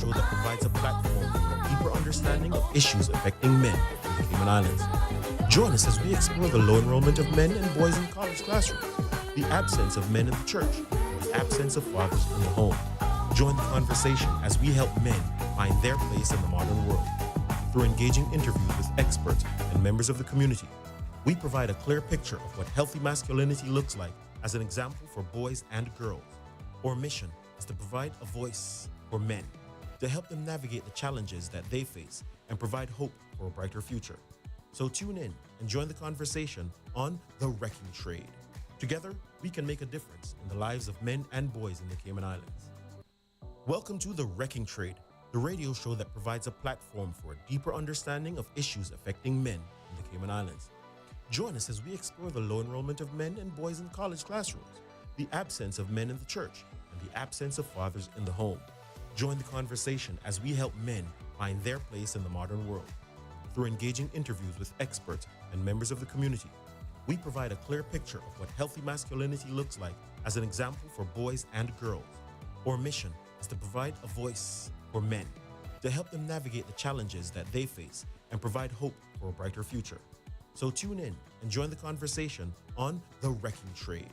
show that provides a platform for a deeper understanding of issues affecting men in the Cayman Islands. Join us as we explore the low enrollment of men and boys in college classrooms, the absence of men in the church, and the absence of fathers in the home. Join the conversation as we help men find their place in the modern world. Through engaging interviews with experts and members of the community, we provide a clear picture of what healthy masculinity looks like as an example for boys and girls. Our mission is to provide a voice for men, to help them navigate the challenges that they face and provide hope for a brighter future. So tune in and join the conversation on The Wrecking Trade. Together, we can make a difference in the lives of men and boys in the Cayman Islands. Welcome to The Wrecking Trade, the radio show that provides a platform for a deeper understanding of issues affecting men in the Cayman Islands. Join us as we explore the low enrollment of men and boys in college classrooms, the absence of men in the church, and the absence of fathers in the home. Join the conversation as we help men find their place in the modern world. Through engaging interviews with experts and members of the community, we provide a clear picture of what healthy masculinity looks like as an example for boys and girls. Our mission is to provide a voice for men, to help them navigate the challenges that they face and provide hope for a brighter future. So tune in and join the conversation on The Wrecking Trade.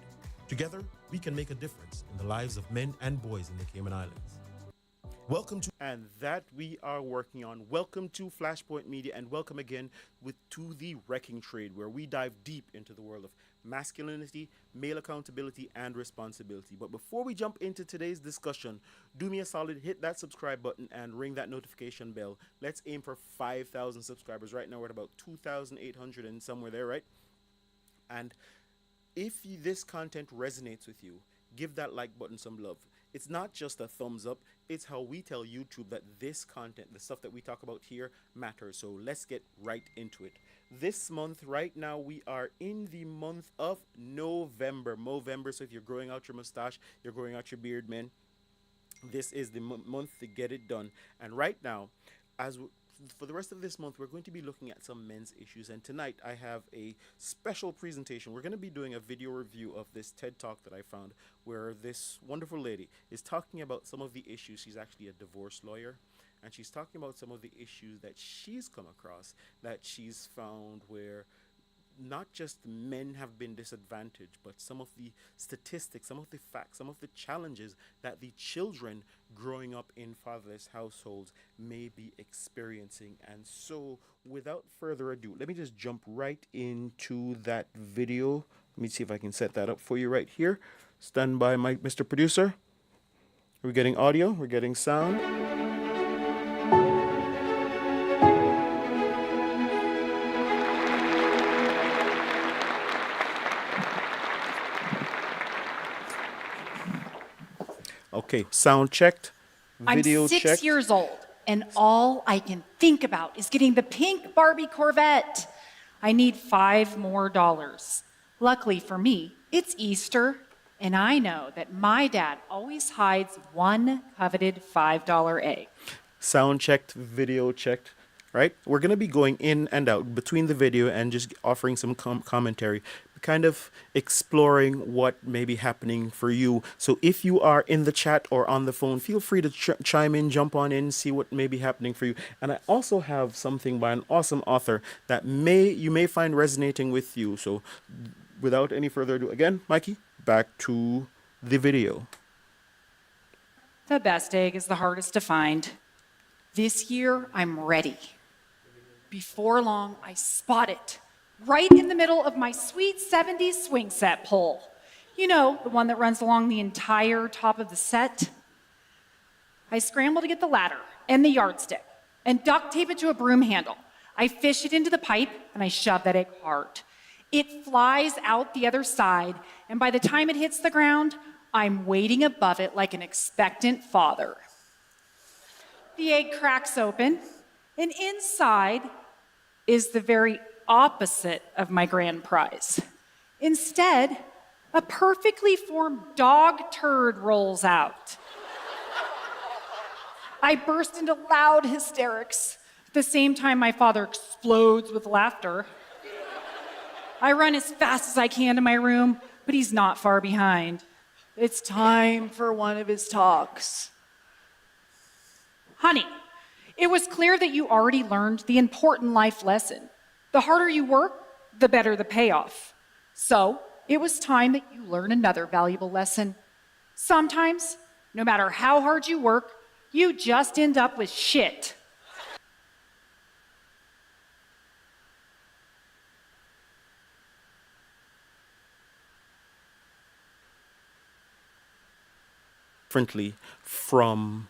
Together, we can make a difference in the lives of men and boys in the Cayman Islands. Welcome to and that we are working on. Welcome to Flashpoint Media and welcome again to The Wrecking Trade, where we dive deep into the world of masculinity, male accountability, and responsibility. But before we jump into today's discussion, do me a solid, hit that subscribe button and ring that notification bell. Let's aim for 5,000 subscribers. Right now we're at about 2,800 and somewhere there, right? And if this content resonates with you, give that like button some love. It's not just a thumbs up, it's how we tell YouTube that this content, the stuff that we talk about here, matters. So let's get right into it. This month, right now, we are in the month of November. So if you're growing out your mustache, you're growing out your beard, man, this is the month to get it done. And right now, for the rest of this month, we're going to be looking at some men's issues. And tonight, I have a special presentation. We're going to be doing a video review of this TED Talk that I found, where this wonderful lady is talking about some of the issues. She's actually a divorce lawyer. And she's talking about some of the issues that she's come across, that she's found where not just men have been disadvantaged, but some of the statistics, some of the facts, some of the challenges that the children growing up in fatherless households may be experiencing. And so without further ado, let me just jump right into that video. Let me see if I can set that up for you right here. Stand by, Mr. Producer. We're getting audio, we're getting sound. Okay, sound checked, video checked. I'm 6 years old, and all I can think about is getting the pink Barbie Corvette. I need $5 more. Luckily for me, it's Easter, and I know that my dad always hides one coveted $5 egg. Sound checked, video checked, right? We're going to be going in and out between the video and just offering some commentary, kind of exploring what may be happening for you. So if you are in the chat or on the phone, feel free to chime in, jump on in, see what may be happening for you. And I also have something by an awesome author that you may find resonating with you. So without any further ado, again, Mikey, back to the video. The best egg is the hardest to find. This year, I'm ready. Before long, I spot it right in the middle of my sweet 70s swing set pole. You know, the one that runs along the entire top of the set. I scramble to get the ladder and the yardstick and duct tape it to a broom handle. I fish it into the pipe and I shove that egg hard. It flies out the other side, and by the time it hits the ground, I'm waiting above it like an expectant father. The egg cracks open, and inside is the very opposite of my grand prize. Instead, a perfectly formed dog turd rolls out. I burst into loud hysterics. At the same time, my father explodes with laughter. I run as fast as I can to my room, but he's not far behind. It's time for one of his talks. Honey, it was clear that you already learned the important life lesson. The harder you work, the better the payoff. So, it was time that you learn another valuable lesson. Sometimes, no matter how hard you work, you just end up with shit. Differently from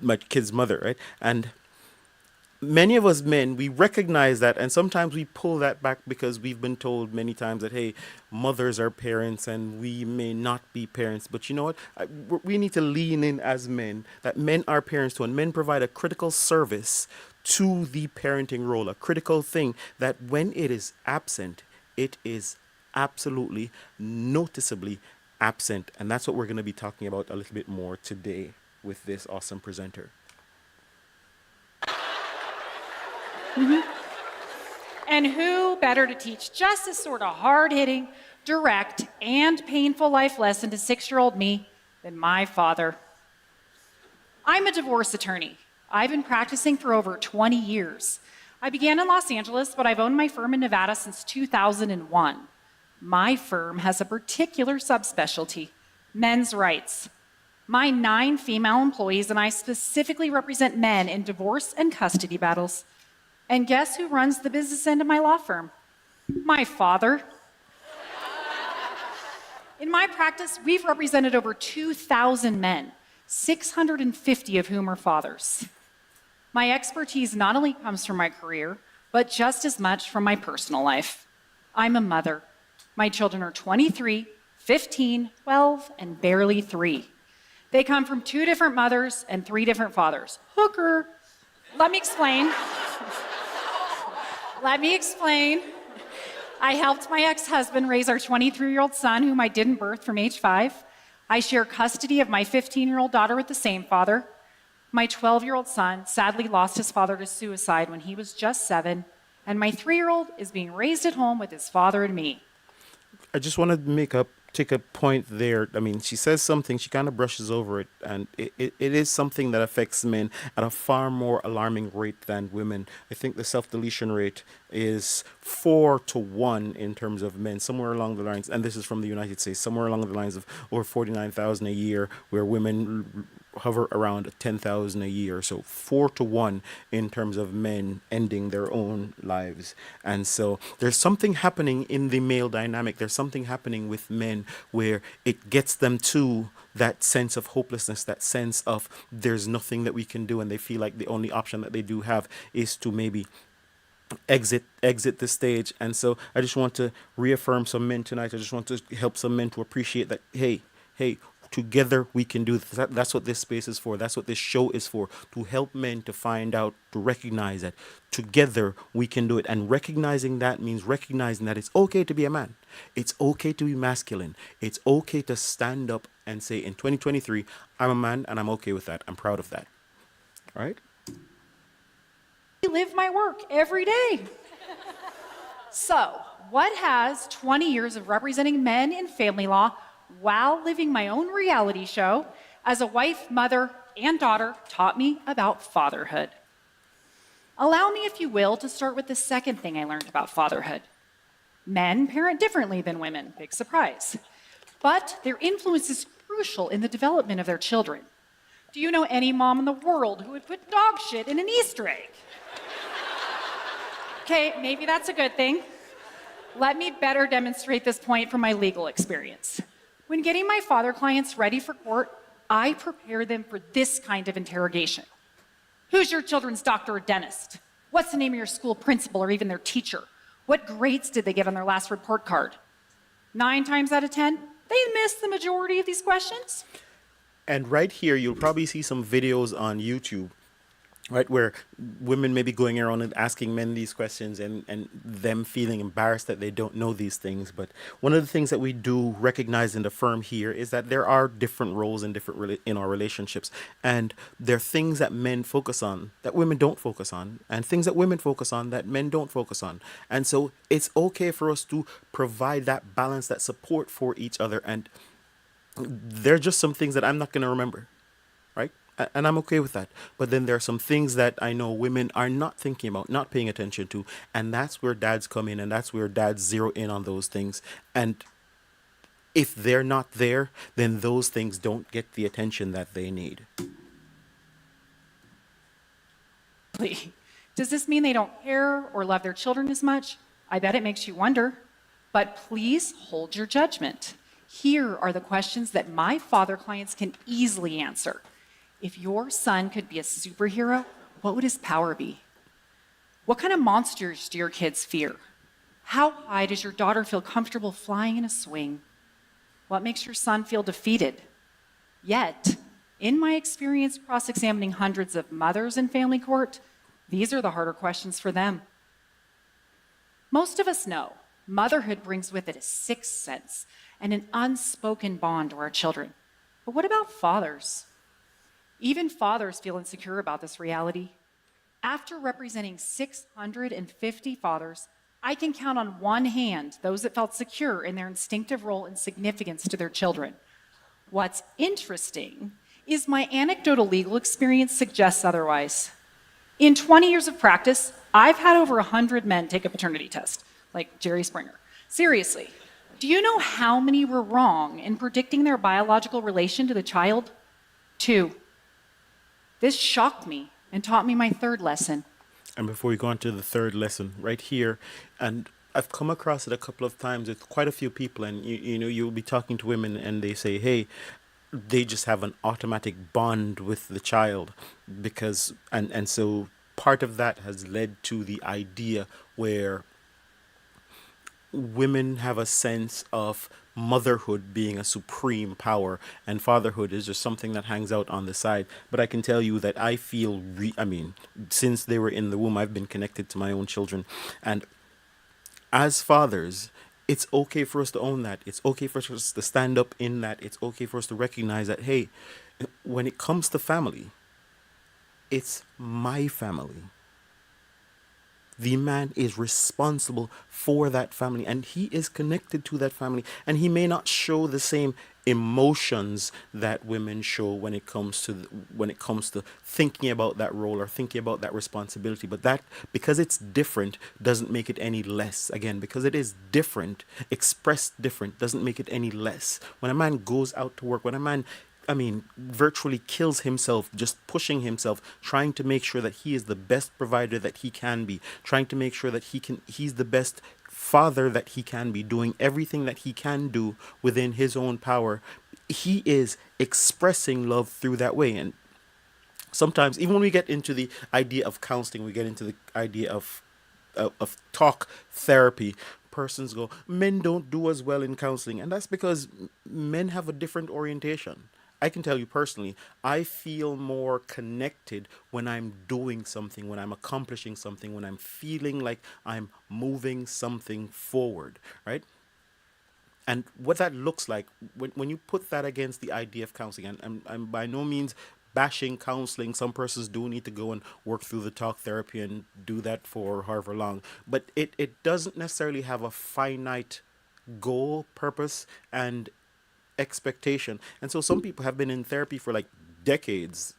my kid's mother, right? And many of us men, we recognize that, and sometimes we pull that back because we've been told many times that, hey, mothers are parents and we may not be parents. But you know what? We need to lean in as men, that men are parents too, and men provide a critical service to the parenting role, a critical thing that when it is absent, it is absolutely noticeably absent. And that's what we're going to be talking about a little bit more today with this awesome presenter. And who better to teach just this sort of hard-hitting, direct, and painful life lesson to 6-year-old me than my father? I'm a divorce attorney. I've been practicing for over 20 years. I began in Los Angeles, but I've owned my firm in Nevada since 2001. My firm has a particular subspecialty, men's rights. My 9 female employees and I specifically represent men in divorce and custody battles. And guess who runs the business end of my law firm? My father. In my practice, we've represented over 2,000 men, 650 of whom are fathers. My expertise not only comes from my career, but just as much from my personal life. I'm a mother. My children are 23, 15, 12, and barely 3. They come from 2 different mothers and 3 different fathers. Hooker. Let me explain. I helped my ex-husband raise our 23-year-old son, whom I didn't birth, from age 5. I share custody of my 15-year-old daughter with the same father. My 12-year-old son sadly lost his father to suicide when he was just 7, and my 3-year-old is being raised at home with his father and me. I just want to take a point there. I mean, she says something, she kind of brushes over it, and it is something that affects men at a far more alarming rate than women. I think the self-deletion rate is 4 to 1 in terms of men, somewhere along the lines, and this is from the United States, somewhere along the lines of over 49,000 a year, where women hover around 10,000 a year. So 4 to 1 in terms of men ending their own lives. And so there's something happening in the male dynamic. There's something happening with men where it gets them to that sense of hopelessness, that sense of there's nothing that we can do, and they feel like the only option that they do have is to maybe exit the stage. And so I just want to reaffirm some men tonight. I just want to help some men to appreciate that, hey, together we can do this. That's what this space is for. That's what this show is for, to help men to find out, to recognize that together we can do it. And recognizing that means recognizing that it's okay to be a man. It's okay to be masculine. It's okay to stand up and say, in 2023, I'm a man and I'm okay with that. I'm proud of that. All right? I live my work every day. So, what has 20 years of representing men in family law while living my own reality show as a wife, mother, and daughter taught me about fatherhood? Allow me, if you will, to start with the second thing I learned about fatherhood. Men parent differently than women, big surprise. But their influence is crucial in the development of their children. Do you know any mom in the world who would put dog shit in an Easter egg? Okay, maybe that's a good thing. Let me better demonstrate this point from my legal experience. When getting my father clients ready for court, I prepare them for this kind of interrogation. Who's your children's doctor or dentist? What's the name of your school principal or even their teacher? What grades did they get on their last report card? 9 times out of 10, they miss the majority of these questions. And right here, you'll probably see some videos on YouTube, right, where women may be going around and asking men these questions, and them feeling embarrassed that they don't know these things. But one of the things that we do recognize in the firm here is that there are different roles in in our relationships, and there are things that men focus on that women don't focus on, and things that women focus on that men don't focus on. And so it's okay for us to provide that balance, that support for each other. And there are just some things that I'm not going to remember, right? And I'm okay with that. But then there are some things that I know women are not thinking about, not paying attention to, and that's where dads come in, and that's where dads zero in on those things. And if they're not there, then those things don't get the attention that they need. Does this mean they don't care or love their children as much? I bet it makes you wonder. But please hold your judgment. Here are the questions that my father clients can easily answer. If your son could be a superhero, what would his power be? What kind of monsters do your kids fear? How high does your daughter feel comfortable flying in a swing? What makes your son feel defeated? Yet, in my experience cross-examining hundreds of mothers in family court, these are the harder questions for them. Most of us know motherhood brings with it a sixth sense and an unspoken bond to our children. But what about fathers? Even fathers feel insecure about this reality. After representing 650 fathers, I can count on one hand those that felt secure in their instinctive role and significance to their children. What's interesting is my anecdotal legal experience suggests otherwise. In 20 years of practice, I've had over 100 men take a paternity test, like Jerry Springer. Seriously, do you know how many were wrong in predicting their biological relation to the child? 2. This shocked me and taught me my third lesson. And before we go on to the third lesson, right here, and I've come across it a couple of times with quite a few people, and you know, you'll be talking to women and they say, hey, they just have an automatic bond with the child because, and so part of that has led to the idea where women have a sense of motherhood being a supreme power and fatherhood is just something that hangs out on the side. But I can tell you that I feel, I mean, since they were in the womb, I've been connected to my own children. And as fathers, it's okay for us to own that. It's okay for us to stand up in that. It's okay for us to recognize that, hey, when it comes to family, it's my family. The man is responsible for that family and he is connected to that family, and he may not show the same emotions that women show when it comes to thinking about that role or thinking about that responsibility. But that, because it's different, doesn't make it any less. Again, because it is different, expressed different, doesn't make it any less. When a man goes out to work, when a man, I mean, virtually kills himself, just pushing himself, trying to make sure that he is the best provider that he can be, trying to make sure that he's the best father that he can be, doing everything that he can do within his own power. He is expressing love through that way. And sometimes, even when we get into the idea of counseling, we get into the idea of talk therapy. Persons go, men don't do as well in counseling, and that's because men have a different orientation. I can tell you personally, I feel more connected when I'm doing something, when I'm accomplishing something, when I'm feeling like I'm moving something forward, right? And what that looks like, when you put that against the idea of counseling, and I'm by no means bashing counseling. Some persons do need to go and work through the talk therapy and do that for however long. But it doesn't necessarily have a finite goal, purpose, and expectation. And so some people have been in therapy for like decades,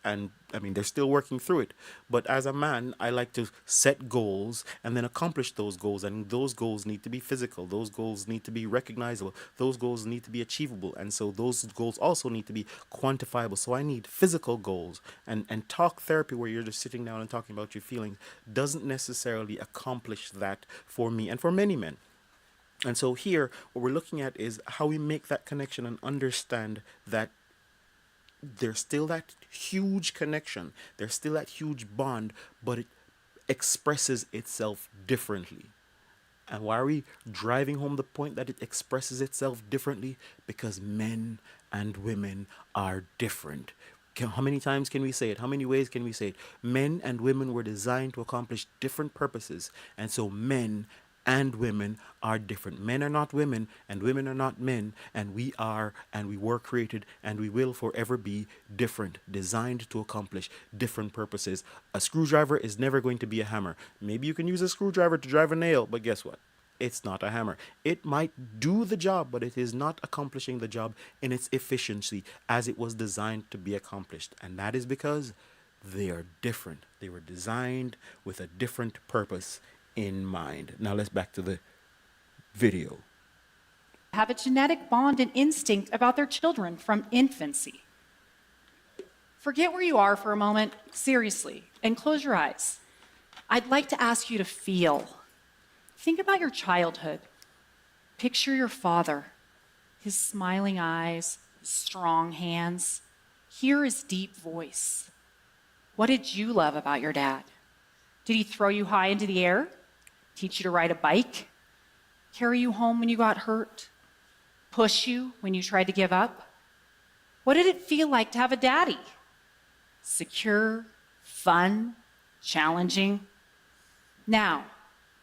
and I mean, they're still working through it. But as a man, I like to set goals and then accomplish those goals. And those goals need to be physical. Those goals need to be recognizable. Those goals need to be achievable. And so those goals also need to be quantifiable. So I need physical goals. And talk therapy, where you're just sitting down and talking about your feelings, doesn't necessarily accomplish that for me and for many men. And so here, what we're looking at is how we make that connection and understand that there's still that huge connection, there's still that huge bond, but it expresses itself differently. And why are we driving home the point that it expresses itself differently? Because men and women are different. How many times can we say it? How many ways can we say it? Men and women were designed to accomplish different purposes. And so men and women are different. Men are not women, and women are not men, and we are, and we were created, and we will forever be different, designed to accomplish different purposes. A screwdriver is never going to be a hammer. Maybe you can use a screwdriver to drive a nail, but guess what? It's not a hammer. It might do the job, but it is not accomplishing the job in its efficiency as it was designed to be accomplished. And that is because they are different. They were designed with a different purpose in mind. Now let's back to the video. Have a genetic bond and instinct about their children from infancy. Forget where you are for a moment, seriously, and close your eyes. I'd like to ask you to feel. Think about your childhood. Picture your father, his smiling eyes, his strong hands. Hear his deep voice. What did you love about your dad? Did he throw you high into the air? Teach you to ride a bike? Carry you home when you got hurt? Push you when you tried to give up? What did it feel like to have a daddy? Secure, fun, challenging? Now,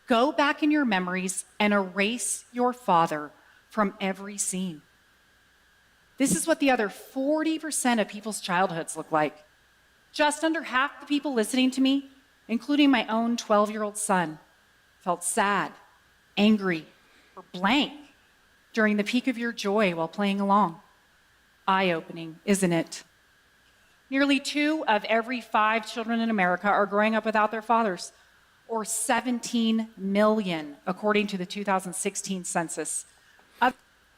go back in your memories and erase your father from every scene. This is what the other 40% of people's childhoods look like. Just under half the people listening to me, including my own 12-year-old son, felt sad, angry, or blank during the peak of your joy while playing along. Eye-opening, isn't it? Nearly 2 of every 5 children in America are growing up without their fathers, or 17 million, according to the 2016 census.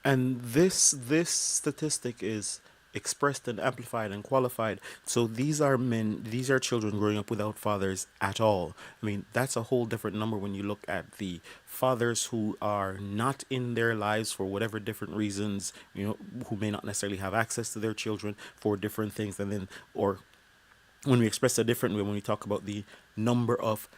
And this statistic is expressed and amplified and qualified. So these are men, these are children growing up without fathers at all. I mean, that's a whole different number when you look at the fathers who are not in their lives for whatever different reasons, who may not necessarily have access to their children for different things. And then, or when we express a different way, when we talk about the number of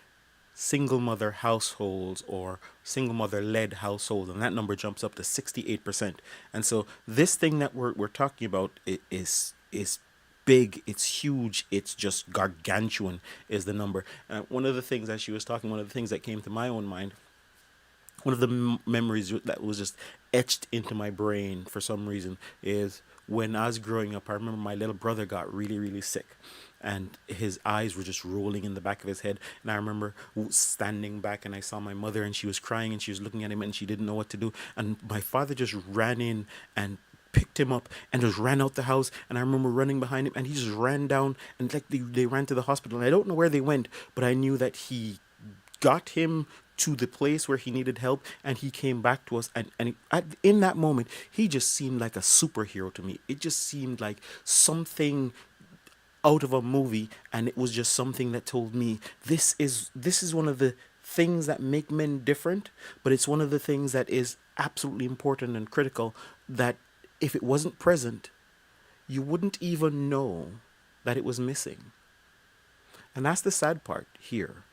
single mother households or single mother led households, and that number jumps up to 68%. And so this thing that we're talking about is big, it's huge, it's just gargantuan is the number. One of the things, as she was talking, one of the things that came to my own mind, one of the memories that was just etched into my brain for some reason, is when I was growing up. I remember my little brother got really, really sick, and his eyes were just rolling in the back of his head. And I remember standing back, and I saw my mother, and she was crying, and she was looking at him, and she didn't know what to do. And my father just ran in and picked him up and just ran out the house. And I remember running behind him, and he just ran down, and like they ran to the hospital. And I don't know where they went, but I knew that he got him to the place where he needed help, and he came back to us, in that moment he just seemed like a superhero to me. It just seemed like something out of a movie, and it was just something that told me this is one of the things that make men different, but it's one of the things that is absolutely important and critical, that if it wasn't present, you wouldn't even know that it was missing. And that's the sad part here.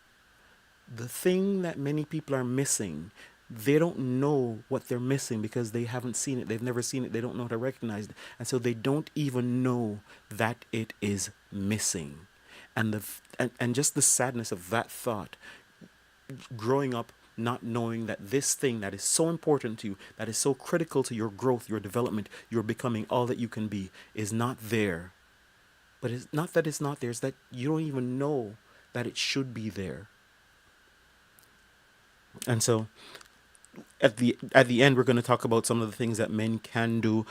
The thing that many people are missing, they don't know what they're missing because they haven't seen it. They've never seen it. They don't know how to recognize it. And so they don't even know that it is missing. And and just the sadness of that thought, growing up not knowing that this thing that is so important to you, that is so critical to your growth, your development, your becoming all that you can be, is not there. But it's not that it's not there, it's that you don't even know that it should be there. And so at the end, we're going to talk about some of the things that men can do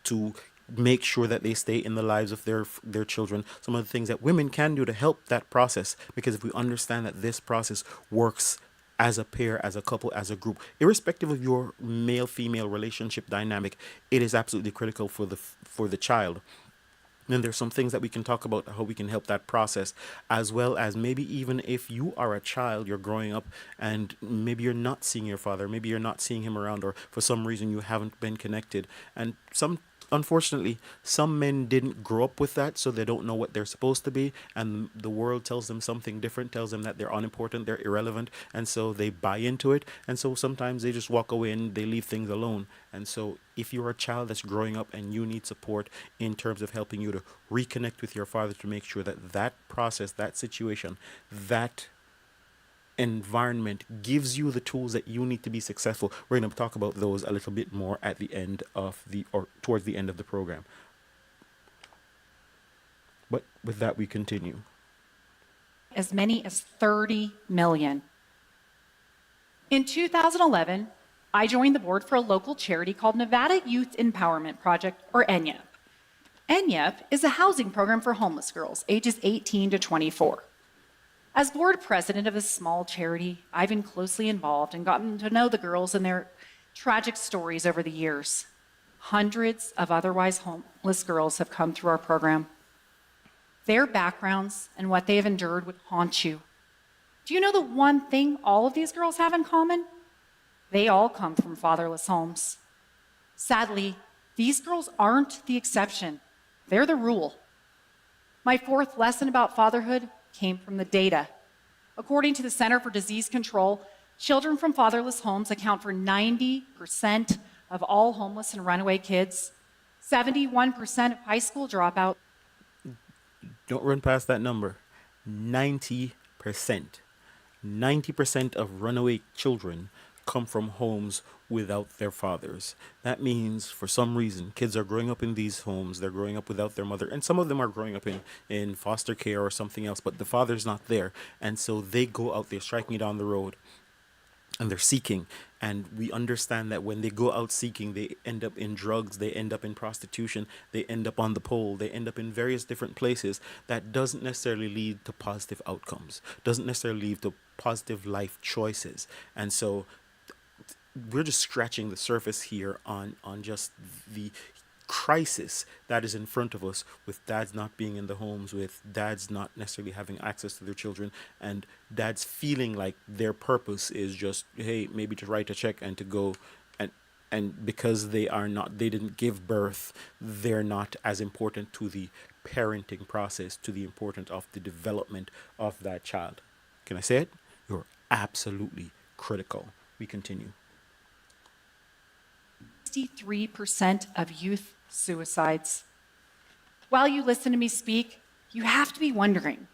to make sure that they stay in the lives of their children, some of the things that women can do to help that process, because if we understand that this process works as a pair, as a couple, as a group, irrespective of your male-female relationship dynamic, it is absolutely critical for the child. And there's some things that we can talk about, how we can help that process, as well as maybe even if you are a child, you're growing up, and maybe you're not seeing your father, maybe you're not seeing him around, or for some reason you haven't been connected. And unfortunately, some men didn't grow up with that, so they don't know what they're supposed to be, and the world tells them something different, tells them that they're unimportant, they're irrelevant, and so they buy into it, and so sometimes they just walk away and they leave things alone. And so if you're a child that's growing up and you need support in terms of helping you to reconnect with your father, to make sure that that process, that situation, that environment gives you the tools that you need to be successful, we're going to talk about those a little bit more at the end of or towards the end of the program. But with that, we continue. As many as 30 million. In 2011, I joined the board for a local charity called Nevada Youth Empowerment Project, or ENYEP. ENYEP is a housing program for homeless girls ages 18 to 24. As board president of a small charity, I've been closely involved and gotten to know the girls and their tragic stories over the years. Hundreds of otherwise homeless girls have come through our program. Their backgrounds and what they have endured would haunt you. Do you know the one thing all of these girls have in common? They all come from fatherless homes. Sadly, these girls aren't the exception. They're the rule. My fourth lesson about fatherhood came from the data. According to the Center for Disease Control, children from fatherless homes account for 90% of all homeless and runaway kids, 71% of high school dropouts. Don't run past that number. 90%. 90% of runaway children come from homes without their fathers. That means for some reason kids are growing up in these homes, they're growing up without their mother, and some of them are growing up in foster care or something else, but the father's not there, and so they go out there striking it down the road and they're seeking. And we understand that when they go out seeking, they end up in drugs, they end up in prostitution, they end up on the pole, they end up in various different places. That doesn't necessarily lead to positive outcomes, doesn't necessarily lead to positive life choices. And so we're just scratching the surface here on just the crisis that is in front of us, with dads not being in the homes, with dads not necessarily having access to their children, and dads feeling like their purpose is just, hey, maybe to write a check and to go, and because they didn't give birth, they're not as important to the parenting process, to the importance of the development of that child. Can I say it? You're absolutely critical. We continue. 63% of youth suicides. While you listen to me speak, you have to be wondering,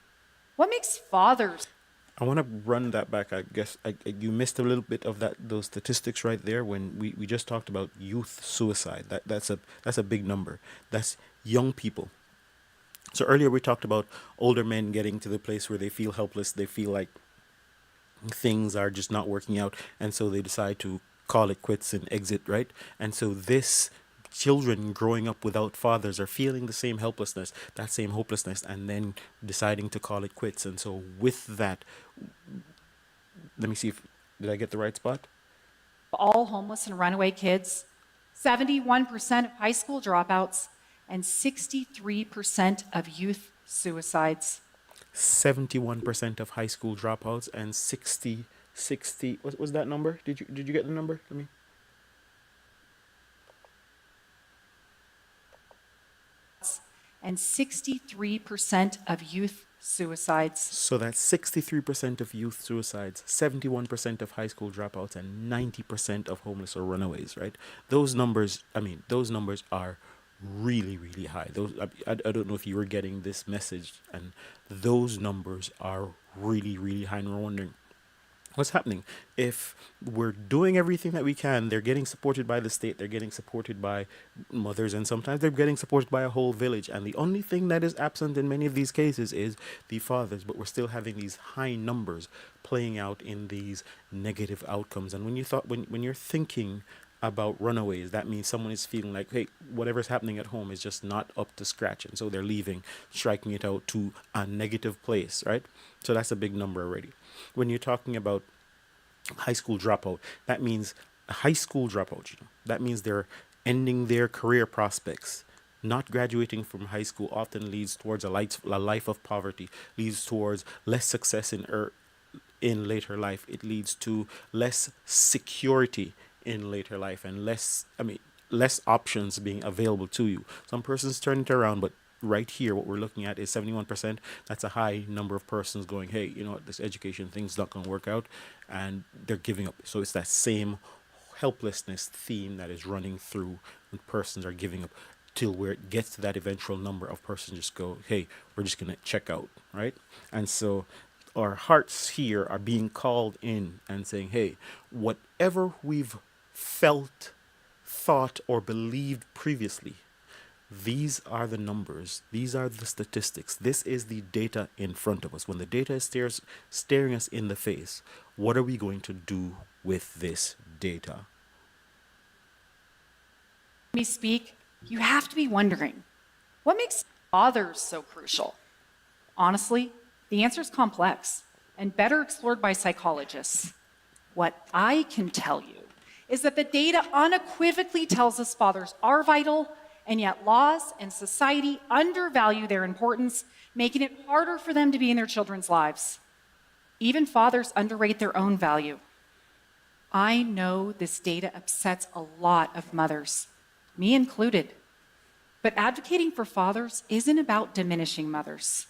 what makes fathers? I want to run that back. I guess you missed a little bit of those statistics right there when we just talked about youth suicide. That's a big number. That's young people. So earlier we talked about older men getting to the place where they feel helpless. They feel like things are just not working out, and so they decide to call it quits and exit, right? And so this children growing up without fathers are feeling the same helplessness, that same hopelessness, and then deciding to call it quits. And so with that, let me see if did I get the right spot? All homeless and runaway kids, 71% of high school dropouts, and 63% of youth suicides. 71% of high school dropouts and 60 what was that number? Did you get the number? Let me. And 63% of youth suicides. So that's 63% of youth suicides, 71% of high school dropouts, and 90% of homeless or runaways, right? Those numbers are really, really high. I don't know if you were getting this message, and those numbers are really, really high, and we're wondering, what's happening? If we're doing everything that we can, they're getting supported by the state, they're getting supported by mothers, and sometimes they're getting supported by a whole village. And the only thing that is absent in many of these cases is the fathers, but we're still having these high numbers playing out in these negative outcomes. And when you're thinking about runaways, that means someone is feeling like, hey, whatever's happening at home is just not up to scratch, and so they're leaving, striking it out to a negative place, right? So that's a big number already. When you're talking about high school dropout, that means a high school dropout, that means they're ending their career prospects. Not graduating from high school often leads towards a life of poverty, leads towards less success in later life. It leads to less security in later life, and less options being available to you. Some persons turn it around, but right here, what we're looking at is 71%. That's a high number of persons going, hey, you know what, this education thing's not going to work out, and they're giving up. So it's that same helplessness theme that is running through when persons are giving up, till where it gets to that eventual number of persons just go, hey, we're just going to check out, right? And so our hearts here are being called in and saying, hey, whatever we've felt, thought, or believed previously, these are the numbers. These are the statistics. This is the data in front of us. When the data is staring us in the face, what are we going to do with this data? Me speak, you have to be wondering, what makes fathers so crucial? Honestly, the answer is complex and better explored by psychologists. What I can tell you is that the data unequivocally tells us fathers are vital, and yet laws and society undervalue their importance, making it harder for them to be in their children's lives. Even fathers underrate their own value. I know this data upsets a lot of mothers, me included. But advocating for fathers isn't about diminishing mothers.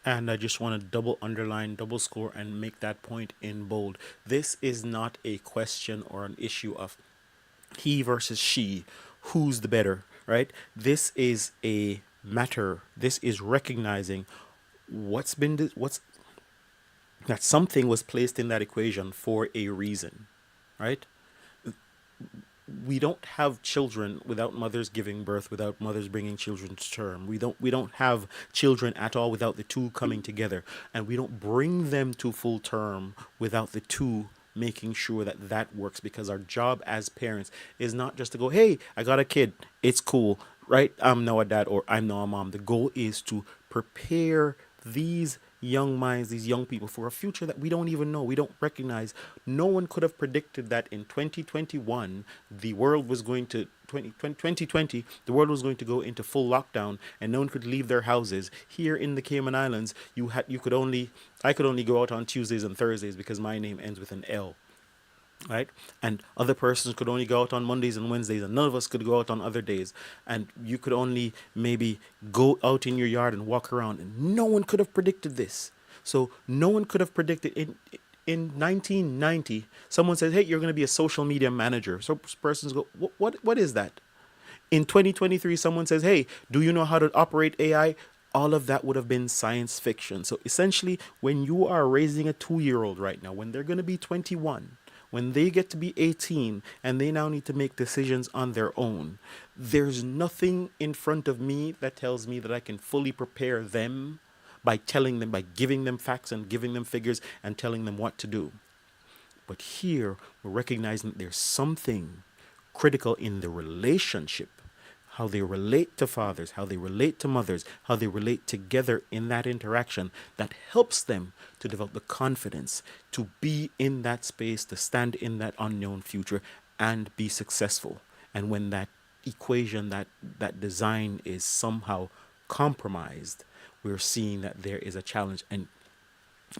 And I just want to double underline, double score, and make that point in bold. This is not a question or an issue of he versus she, who's the better, right? This is a matter. This is recognizing what's that something was placed in that equation for a reason, right? We don't have children without mothers giving birth, without mothers bringing children to term. We don't have children at all without the two coming together, and we don't bring them to full term without the two making sure that that works, because our job as parents is not just to go, hey, I got a kid, it's cool, right? I'm now a dad or I'm now a mom. The goal is to prepare these young minds, these young people, for a future that we don't even know, we don't recognize. No one could have predicted that in 2021 the world was going to 2020 the world was going to go into full lockdown and no one could leave their houses. Here in the Cayman Islands, I could only go out on Tuesdays and Thursdays because my name ends with an L, right? And other persons could only go out on Mondays and Wednesdays, and none of us could go out on other days. And you could only maybe go out in your yard and walk around, and no one could have predicted this. So no one could have predicted in 1990. Someone says, "Hey, you're going to be a social media manager." So persons go, "What is that?" In 2023, someone says, "Hey, do you know how to operate AI?" All of that would have been science fiction. So essentially, when you are raising a 2-year-old right now, when they're going to be 21, when they get to be 18 and they now need to make decisions on their own, there's nothing in front of me that tells me that I can fully prepare them by telling them, by giving them facts and giving them figures and telling them what to do. But here, we're recognizing that there's something critical in the relationship, how they relate to fathers, how they relate to mothers, how they relate together in that interaction, that helps them to develop the confidence to be in that space, to stand in that unknown future and be successful. And when that equation, that design is somehow compromised, we're seeing that there is a challenge. And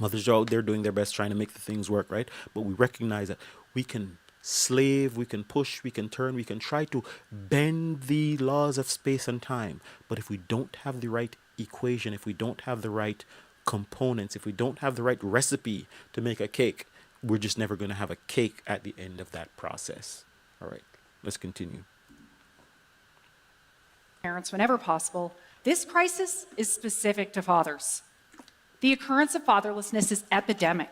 mothers are out there doing their best trying to make the things work, right? But we recognize that we can slave, we can push, we can turn, we can try to bend the laws of space and time. But if we don't have the right equation, if we don't have the right components, if we don't have the right recipe to make a cake, we're just never going to have a cake at the end of that process. All right, let's continue. Parents, whenever possible, this crisis is specific to fathers. The occurrence of fatherlessness is epidemic.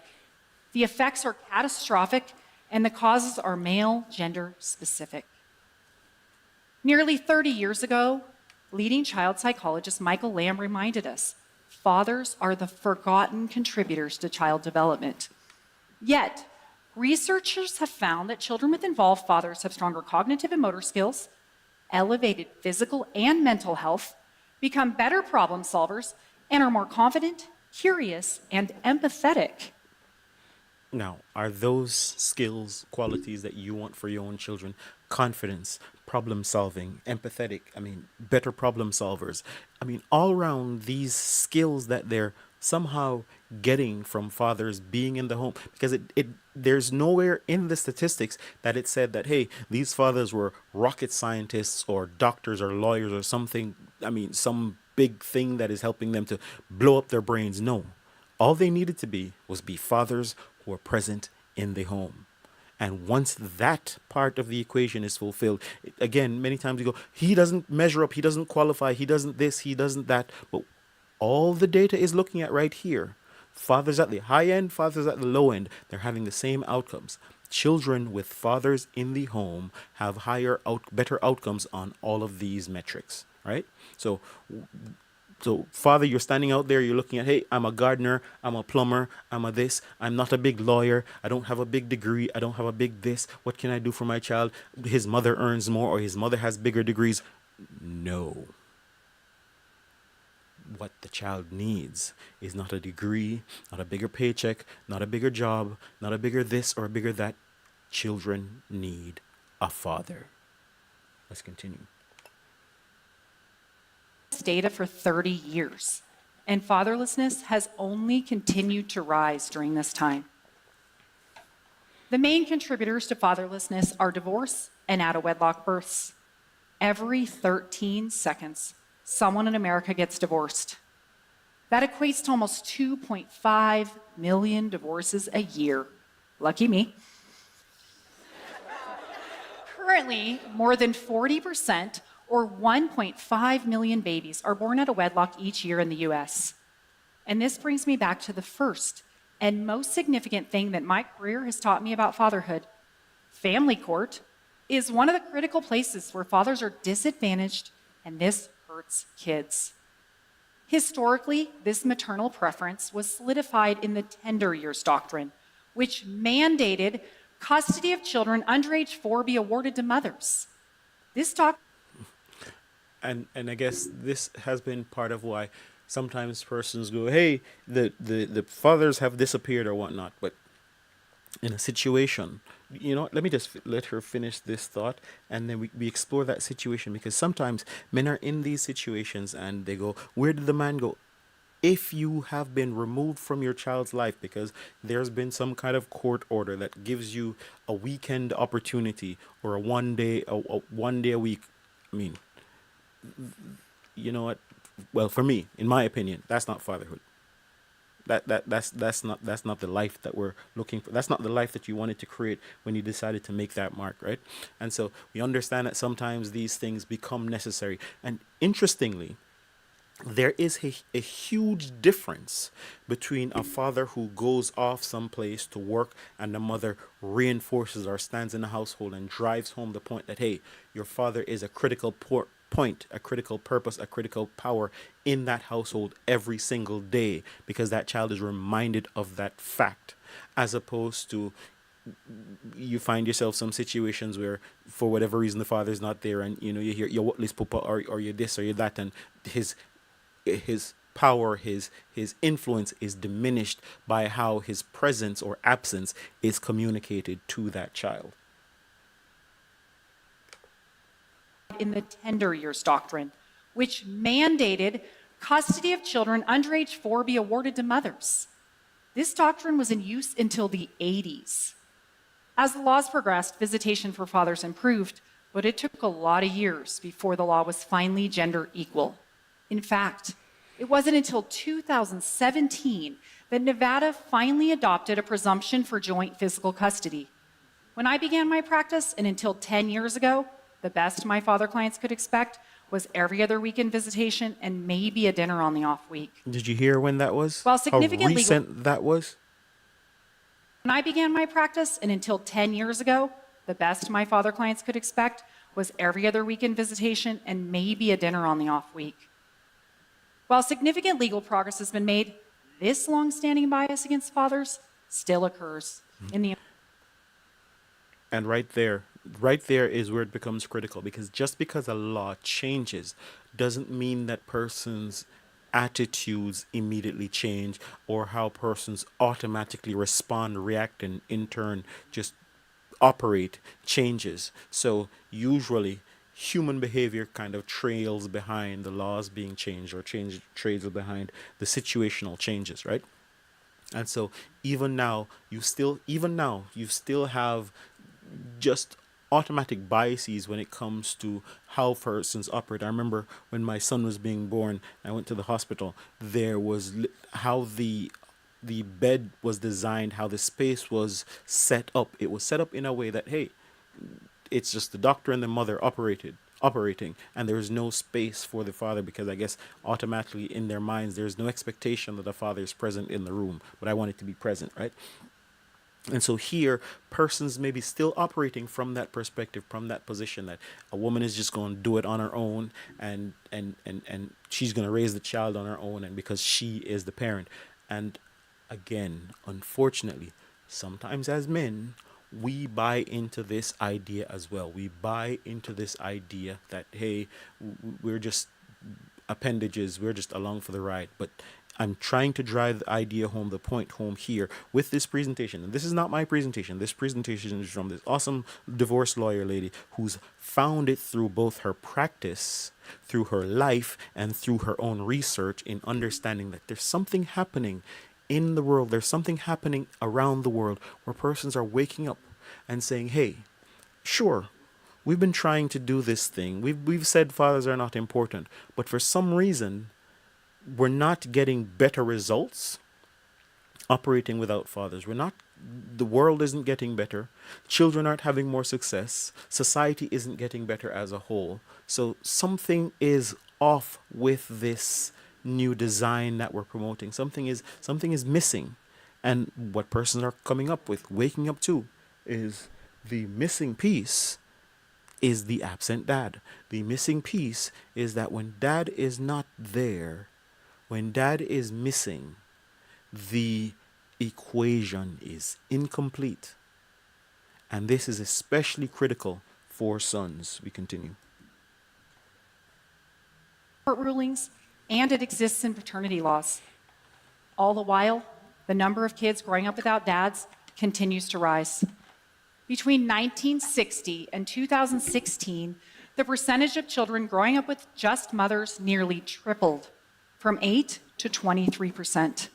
The effects are catastrophic, and the causes are male gender specific. Nearly 30 years ago, leading child psychologist Michael Lamb reminded us, fathers are the forgotten contributors to child development. Yet, researchers have found that children with involved fathers have stronger cognitive and motor skills, elevated physical and mental health, become better problem solvers, and are more confident, curious, and empathetic. Now, are those skills, qualities that you want for your own children? Confidence, problem solving, empathetic, better problem solvers. All around these skills that they're somehow getting from fathers being in the home. Because there's nowhere in the statistics that it said that, hey, these fathers were rocket scientists or doctors or lawyers or something. Some big thing that is helping them to blow up their brains. No. All they needed to be was be fathers who are present in the home. And once that part of the equation is fulfilled, again, many times you go, he doesn't measure up, he doesn't qualify, he doesn't this, he doesn't that. But all the data is looking at right here. Fathers at the high end, fathers at the low end, they're having the same outcomes. Children with fathers in the home have better outcomes on all of these metrics, right? So So, father, you're standing out there, you're looking at, hey, I'm a gardener, I'm a plumber, I'm a this, I'm not a big lawyer, I don't have a big degree, I don't have a big this. What can I do for my child? His mother earns more or his mother has bigger degrees. No. What the child needs is not a degree, not a bigger paycheck, not a bigger job, not a bigger this or a bigger that. Children need a father. Let's continue. Data for 30 years, and fatherlessness has only continued to rise during this time. The main contributors to fatherlessness are divorce and out-of-wedlock births. Every 13 seconds, someone in America gets divorced. That equates to almost 2.5 million divorces a year. Lucky me. Currently, more than 40%, or 1.5 million babies, are born out of wedlock each year in the US. And this brings me back to the first and most significant thing that my career has taught me about fatherhood. Family court is one of the critical places where fathers are disadvantaged, and this hurts kids. Historically, this maternal preference was solidified in the tender years doctrine, which mandated custody of children under age 4 be awarded to mothers. This doctrine And I guess this has been part of why sometimes persons go, hey, the fathers have disappeared or whatnot. But in a situation, let me just let her finish this thought, and then we explore that situation, because sometimes men are in these situations and they go, where did the man go? If you have been removed from your child's life because there's been some kind of court order that gives you a weekend opportunity or a 1 day a week, I mean, you know what? Well, for me, in my opinion, that's not fatherhood. That's not the life that we're looking for. That's not the life that you wanted to create when you decided to make that mark, right? And so we understand that sometimes these things become necessary. And interestingly, there is a huge difference between a father who goes off someplace to work and the mother reinforces or stands in the household and drives home the point that, hey, your father is a critical point, a critical purpose, a critical power in that household every single day, because that child is reminded of that fact, as opposed to you find yourself some situations where for whatever reason the father's not there, and you hear your what list papa or you're this or you're that, and his power, his influence is diminished by how his presence or absence is communicated to that child. in the tender years doctrine, which mandated custody of children under age 4 be awarded to mothers. This doctrine was in use until the 80s. As the laws progressed, visitation for fathers improved, but it took a lot of years before the law was finally gender equal. In fact, it wasn't until 2017 that Nevada finally adopted a presumption for joint physical custody. When I began my practice, and until 10 years ago, the best my father clients could expect was every other weekend visitation and maybe a dinner on the off week. Did you hear when that was? While significant How legal- recent that was? When I began my practice, and until 10 years ago, the best my father clients could expect was every other weekend visitation and maybe a dinner on the off week. While significant legal progress has been made, this long-standing bias against fathers still occurs in the... And right there is where it becomes critical, because just because a law changes doesn't mean that persons' attitudes immediately change, or how persons automatically respond, react, and in turn just operate changes. So usually human behavior kind of trails behind the laws being changed, or trails behind the situational changes, right? And so even now you still have just automatic biases when it comes to how persons operate. I remember when my son was being born, I went to the hospital. There was how the bed was designed, how the space was set up. It was set up in a way that, hey, it's just the doctor and the mother operating, and there's no space for the father, because I guess automatically in their minds there's no expectation that the father is present in the room, but I want it to be present, right? And so here, persons may be still operating from that perspective, from that position that a woman is just going to do it on her own, and she's going to raise the child on her own, and because she is the parent. And again, unfortunately, sometimes as men, we buy into this idea as well. We buy into this idea that, hey, we're just appendages, we're just along for the ride. But I'm trying to drive the idea home, the point home here with this presentation. And this is not my presentation. This presentation is from this awesome divorce lawyer lady who's found it through both her practice, through her life, and through her own research in understanding that there's something happening in the world. There's something happening around the world where persons are waking up and saying, hey, sure, we've been trying to do this thing. We've said fathers are not important, but for some reason, we're not getting better results operating without fathers. The world isn't getting better. Children aren't having more success. Society isn't getting better as a whole. So something is off with this new design that we're promoting. Something is missing. And what persons are coming up with, waking up to, is the missing piece is the absent dad. The missing piece is that when dad is not there, when dad is missing, the equation is incomplete. And this is especially critical for sons. We continue. Court rulings, and it exists in paternity laws. All the while, the number of kids growing up without dads continues to rise. Between 1960 and 2016, the percentage of children growing up with just mothers nearly tripled, from 8 to 23%.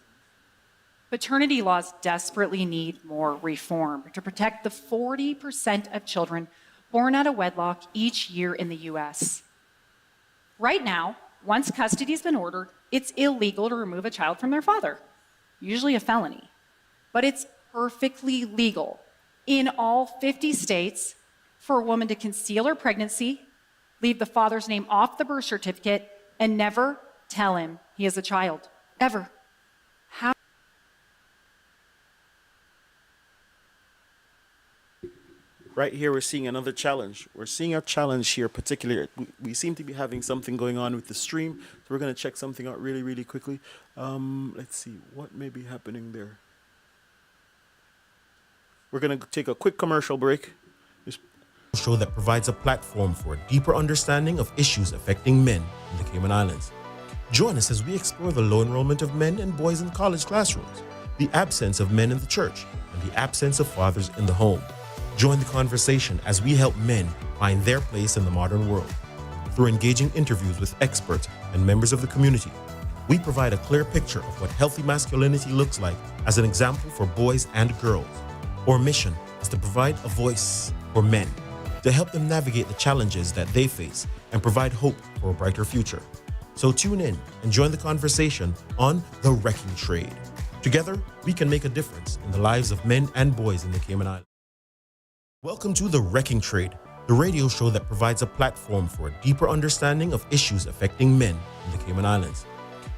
Paternity laws desperately need more reform to protect the 40% of children born out of wedlock each year in the US. Right now, once custody has been ordered, it's illegal to remove a child from their father, usually a felony. But it's perfectly legal in all 50 states for a woman to conceal her pregnancy, leave the father's name off the birth certificate, and never tell him he has a child, ever. How? Right here, we're seeing another challenge. We're seeing a challenge here, particularly. We seem to be having something going on with the stream, so we're going to check something out really, really quickly. Let's see what may be happening there. We're going to take a quick commercial break. Show that provides a platform for a deeper understanding of issues affecting men in the Cayman Islands. Join us as we explore the low enrollment of men and boys in college classrooms, the absence of men in the church, and the absence of fathers in the home. Join the conversation as we help men find their place in the modern world. Through engaging interviews with experts and members of the community, we provide a clear picture of what healthy masculinity looks like as an example for boys and girls. Our mission is to provide a voice for men, to help them navigate the challenges that they face and provide hope for a brighter future. So tune in and join the conversation on The Wrecking Trade. Together, we can make a difference in the lives of men and boys in the Cayman Islands. Welcome to The Wrecking Trade, the radio show that provides a platform for a deeper understanding of issues affecting men in the Cayman Islands.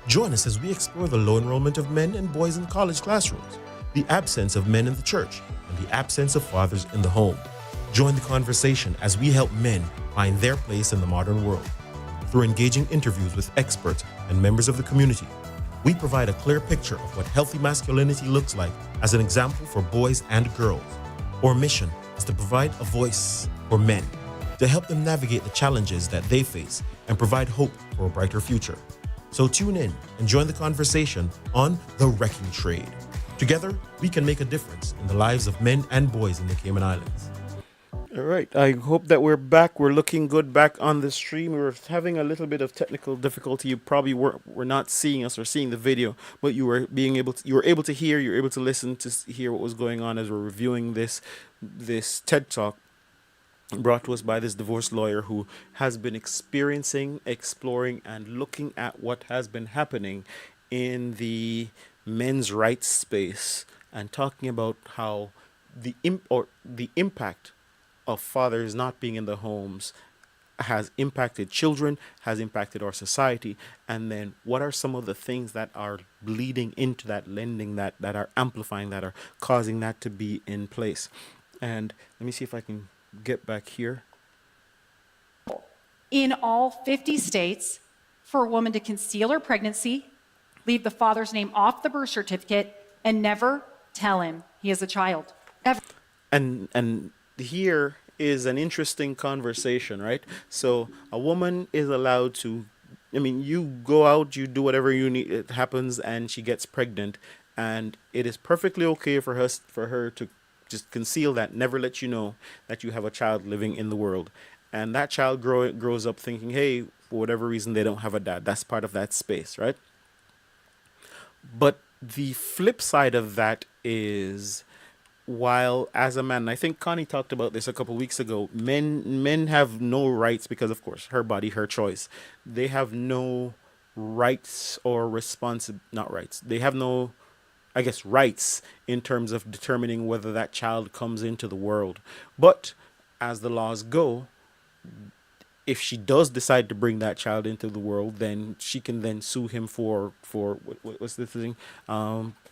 Join us as we explore the low enrollment of men and boys in college classrooms, the absence of men in the church, and the absence of fathers in the home. Join the conversation as we help men find their place in the modern world. Through engaging interviews with experts and members of the community, we provide a clear picture of what healthy masculinity looks like as an example for boys and girls. Our mission is to provide a voice for men, to help them navigate the challenges that they face and provide hope for a brighter future. So tune in and join the conversation on The Wrecking Trade. Together, we can make a difference in the lives of men and boys in the Cayman Islands. All right. I hope that we're back. We're looking good back on the stream. We were having a little bit of technical difficulty. You probably were not seeing us or seeing the video, but you were able to hear, you were able to listen to hear what was going on as we're reviewing this TED Talk brought to us by this divorce lawyer who has been experiencing, exploring, and looking at what has been happening in the men's rights space and talking about how the impact of fathers not being in the homes has impacted children, has impacted our society, and then what are some of the things that are bleeding into that, lending that are amplifying that, are causing that to be in place. And let me see if I can get back here. In all 50 states, for a woman to conceal her pregnancy, leave the father's name off the birth certificate, and never tell him he has a child. Ever. And here is an interesting conversation, right? So a woman is allowed to, I mean, you go out, you do whatever you need, it happens, and she gets pregnant, and it is perfectly okay for her to just conceal that, never let you know that you have a child living in the world, and that child grows up thinking, hey, for whatever reason they don't have a dad. That's part of that space, right? But the flip side of that is, while as a man, I think Connie talked about this a couple weeks ago, men have no rights because, of course, her body, her choice. They have no rights or not rights. They have no, I guess, rights in terms of determining whether that child comes into the world. But as the laws go, if she does decide to bring that child into the world, then she can then sue him for what's the thing,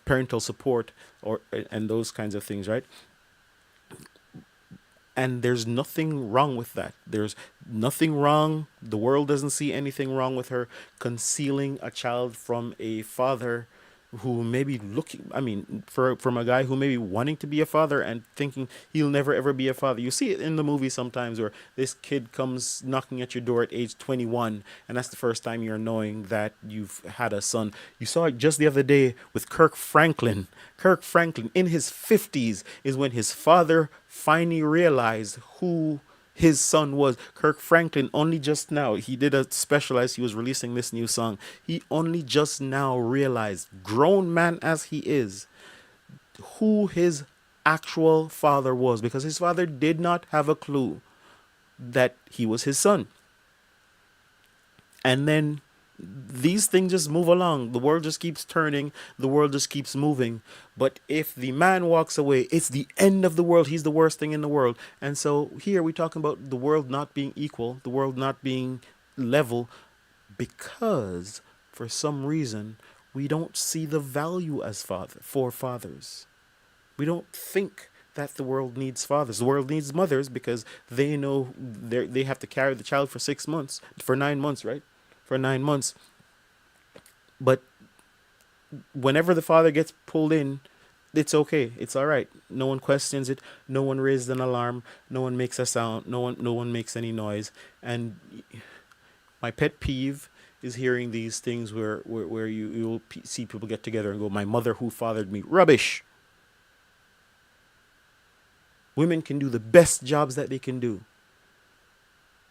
parental support, or and those kinds of things, right? And there's nothing wrong with that. There's nothing wrong. The world doesn't see anything wrong with her concealing a child from a father who may be looking, I mean, from a guy who may be wanting to be a father and thinking he'll never ever be a father. You see it in the movie sometimes where this kid comes knocking at your door at age 21, and that's the first time you're knowing that you've had a son. You saw it just the other day with Kirk Franklin. Kirk Franklin, in his 50s, is when his father finally realized who his son was. Kirk Franklin only just now, he did a special as he was releasing this new song. He only just now realized, grown man as he is, who his actual father was, because his father did not have a clue that he was his son. And then these things just move along. The world just keeps turning. The world just keeps moving. But if the man walks away, it's the end of the world. He's the worst thing in the world. And so here we're talking about the world not being equal, the world not being level, because for some reason we don't see the value as for fathers. We don't think that the world needs fathers. The world needs mothers because they know they have to carry the child for 9 months, right? For 9 months. But whenever the father gets pulled in, it's okay. It's all right. No one questions it. No one raises an alarm. No one makes a sound. No one makes any noise. And my pet peeve is hearing these things where you'll see people get together and go, my mother who fathered me. Rubbish. Women can do the best jobs that they can do,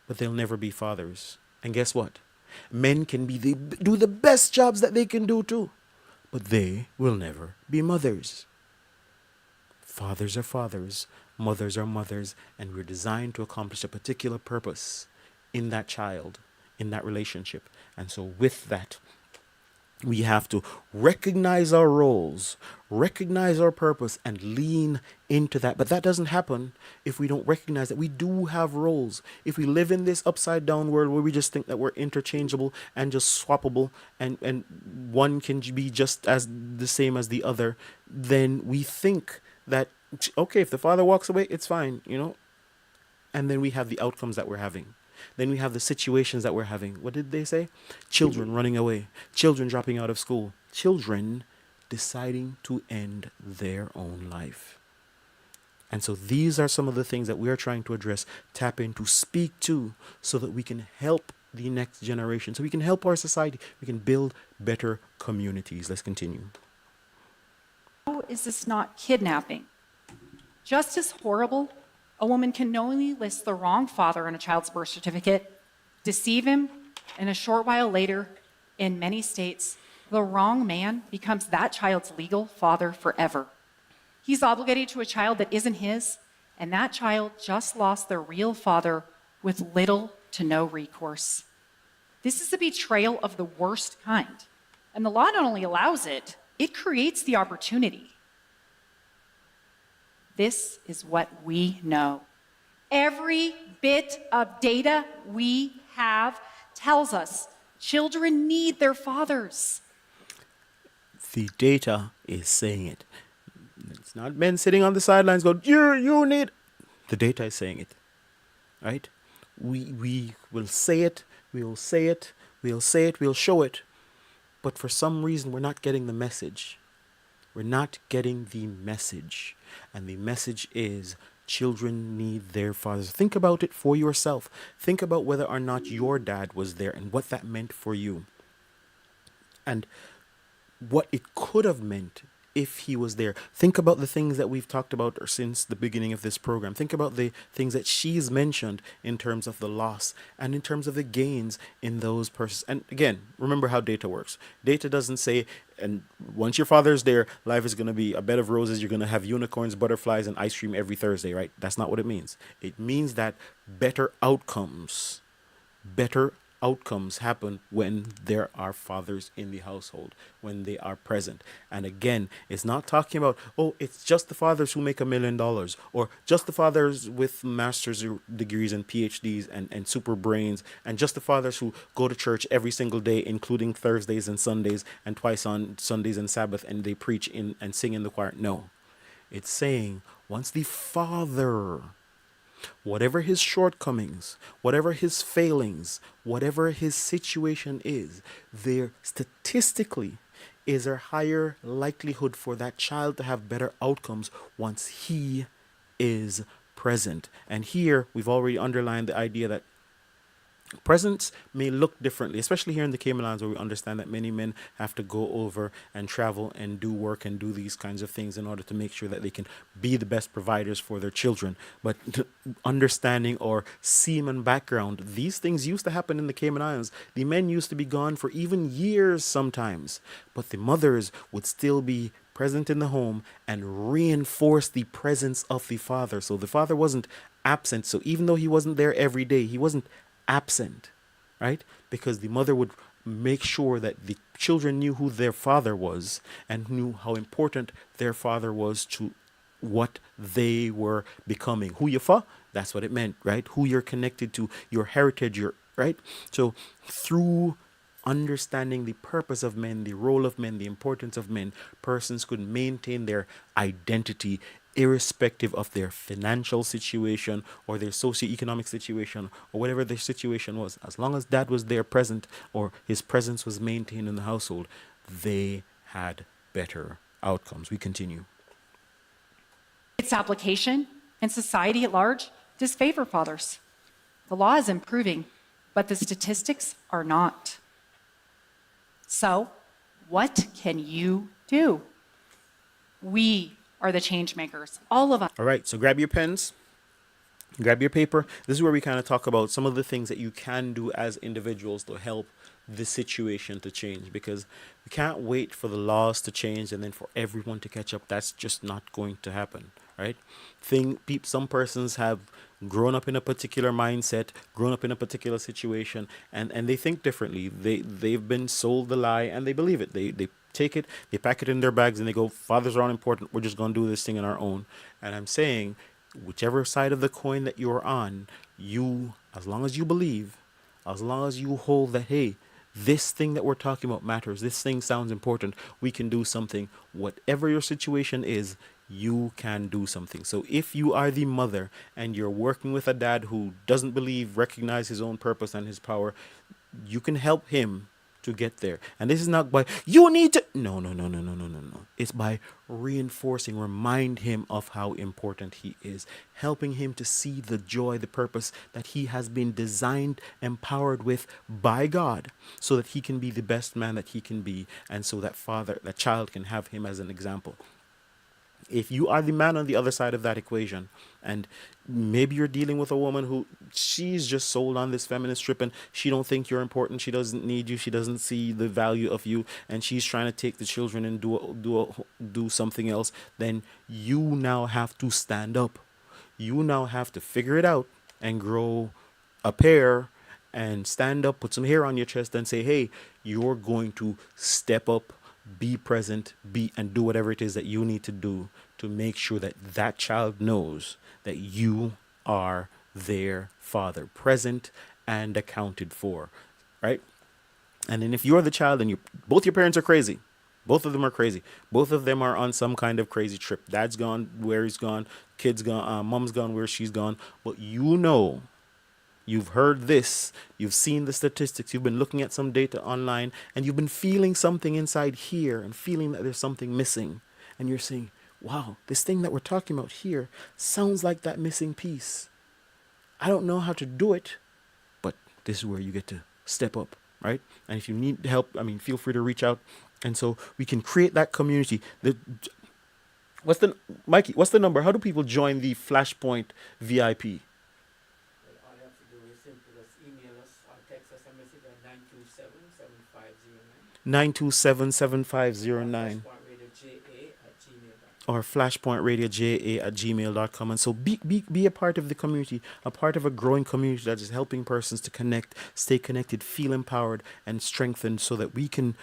but they'll never be fathers. And guess what? Men can do the best jobs that they can do too, but they will never be mothers. Fathers are fathers, mothers are mothers, and we're designed to accomplish a particular purpose in that child, in that relationship. And so with that, we have to recognize our roles, recognize our purpose, and lean into that. But that doesn't happen if we don't recognize that we do have roles. If we live in this upside down world where we just think that we're interchangeable and just swappable, and one can be just as the same as the other, then we think that, okay, if the father walks away, it's fine, And then we have the outcomes that we're having. Then we have the situations that we're having. What did they say? Children running away. Children dropping out of school. Children deciding to end their own life. And so these are some of the things that we are trying to address, tap into, speak to, so that we can help the next generation, so we can help our society. We can build better communities. Let's continue. How is this not kidnapping? Just as horrible, a woman can knowingly list the wrong father on a child's birth certificate, deceive him, and a short while later, in many states, the wrong man becomes that child's legal father forever. He's obligated to a child that isn't his, and that child just lost their real father with little to no recourse. This is a betrayal of the worst kind. And the law not only allows it, it creates the opportunity. This is what we know. Every bit of data we have tells us children need their fathers. The data is saying it. It's not men sitting on the sidelines going, you need. The data is saying it, right? We will say it, we'll say it, we'll say it, we'll show it. But for some reason, we're not getting the message. We're not getting the message. And the message is children need their fathers. Think about it for yourself. Think about whether or not your dad was there and what that meant for you. And what it could have meant if he was there. Think about the things that we've talked about since the beginning of this program. Think about the things that she's mentioned in terms of the loss and in terms of the gains in those persons. And again, remember how data works. Data doesn't say, and once your father's there, life is going to be a bed of roses. You're going to have unicorns, butterflies, and ice cream every Thursday, right? That's not what it means. It means that better outcomes happen when there are fathers in the household, when they are present. And again, it's not talking about, oh, it's just the fathers who make $1 million, or just the fathers with master's degrees and PhDs and super brains, and just the fathers who go to church every single day, including Thursdays and Sundays, and twice on Sundays and Sabbath, and they preach in and sing in the choir. No, it's saying once the father, whatever his shortcomings, whatever his failings, whatever his situation is, there statistically is a higher likelihood for that child to have better outcomes once he is present. And here we've already underlined the idea that presence may look differently, especially here in the Cayman Islands, where we understand that many men have to go over and travel and do work and do these kinds of things in order to make sure that they can be the best providers for their children. But understanding or seaman background, these things used to happen in the Cayman Islands. The men used to be gone for even years sometimes, but the mothers would still be present in the home and reinforce the presence of the father. So the father wasn't absent. So even though he wasn't there every day, he wasn't absent, right? Because the mother would make sure that the children knew who their father was and knew how important their father was to what they were becoming. Who you fa? That's what it meant, right? Who you're connected to, your heritage, your right? So through understanding the purpose of men, the role of men, the importance of men, persons could maintain their identity irrespective of their financial situation or their socioeconomic situation or whatever their situation was. As long as dad was there present or his presence was maintained in the household, they had better outcomes. We continue. Its application in society at large disfavor fathers. The law is improving, but the statistics are not. So, what can you do? We are the change makers, all of us. All right, so grab your pens, grab your paper. This is where we kind of talk about some of the things that you can do as individuals to help the situation to change, because we can't wait for the laws to change and then for everyone to catch up. That's just not going to happen, right? Some persons have grown up in a particular mindset, grown up in a particular situation, and they think differently. They've been sold the lie and they believe it. They take it, they pack it in their bags, and they go, fathers are unimportant. We're just going to do this thing on our own. And I'm saying, whichever side of the coin that you're on, you, as long as you believe, as long as you hold that, hey, this thing that we're talking about matters, this thing sounds important, we can do something. Whatever your situation is, you can do something. So if you are the mother and you're working with a dad who doesn't recognize his own purpose and his power, you can help him to get there. And this is not by, you need to, no. It's by reinforcing, remind him of how important he is, helping him to see the joy, the purpose that he has been designed, empowered with by God, so that he can be the best man that he can be. And so that child can have him as an example. If you are the man on the other side of that equation, and maybe you're dealing with a woman who she's just sold on this feminist trip and she don't think you're important, she doesn't need you, she doesn't see the value of you, and she's trying to take the children and do something else, then you now have to stand up. You now have to figure it out and grow a pair and stand up, put some hair on your chest and say, hey, you're going to step up, be present, and do whatever it is that you need to do to make sure that that child knows that you are their father, present and accounted for, right? And then if you're the child and both your parents are crazy, both of them are crazy. Both of them are on some kind of crazy trip. Dad's gone where he's gone, kid's gone, mom's gone where she's gone. But you know, you've heard this, you've seen the statistics, you've been looking at some data online, and you've been feeling something inside here and feeling that there's something missing. And you're saying, wow, this thing that we're talking about here sounds like that missing piece. I don't know how to do it, but this is where you get to step up, right? And if you need help, I mean, feel free to reach out. And so we can create that community. Mikey, what's the number? How do people join the Flashpoint VIP? Well, all you have to do is simply just email us or text us a message at 927 927-7509 or flashpointradioj@gmail.com. And so be a part of the community, a part of a growing community that is helping persons to connect, stay connected, feel empowered and strengthened so that we can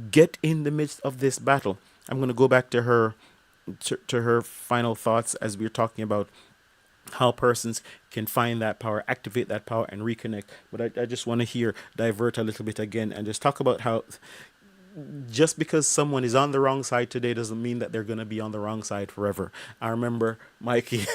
get in the midst of this battle. I'm going to go back to her final thoughts as we're talking about how persons can find that power, activate that power, and reconnect. But I just want to divert a little bit again and just talk about how just because someone is on the wrong side today doesn't mean that they're going to be on the wrong side forever. I remember Mikey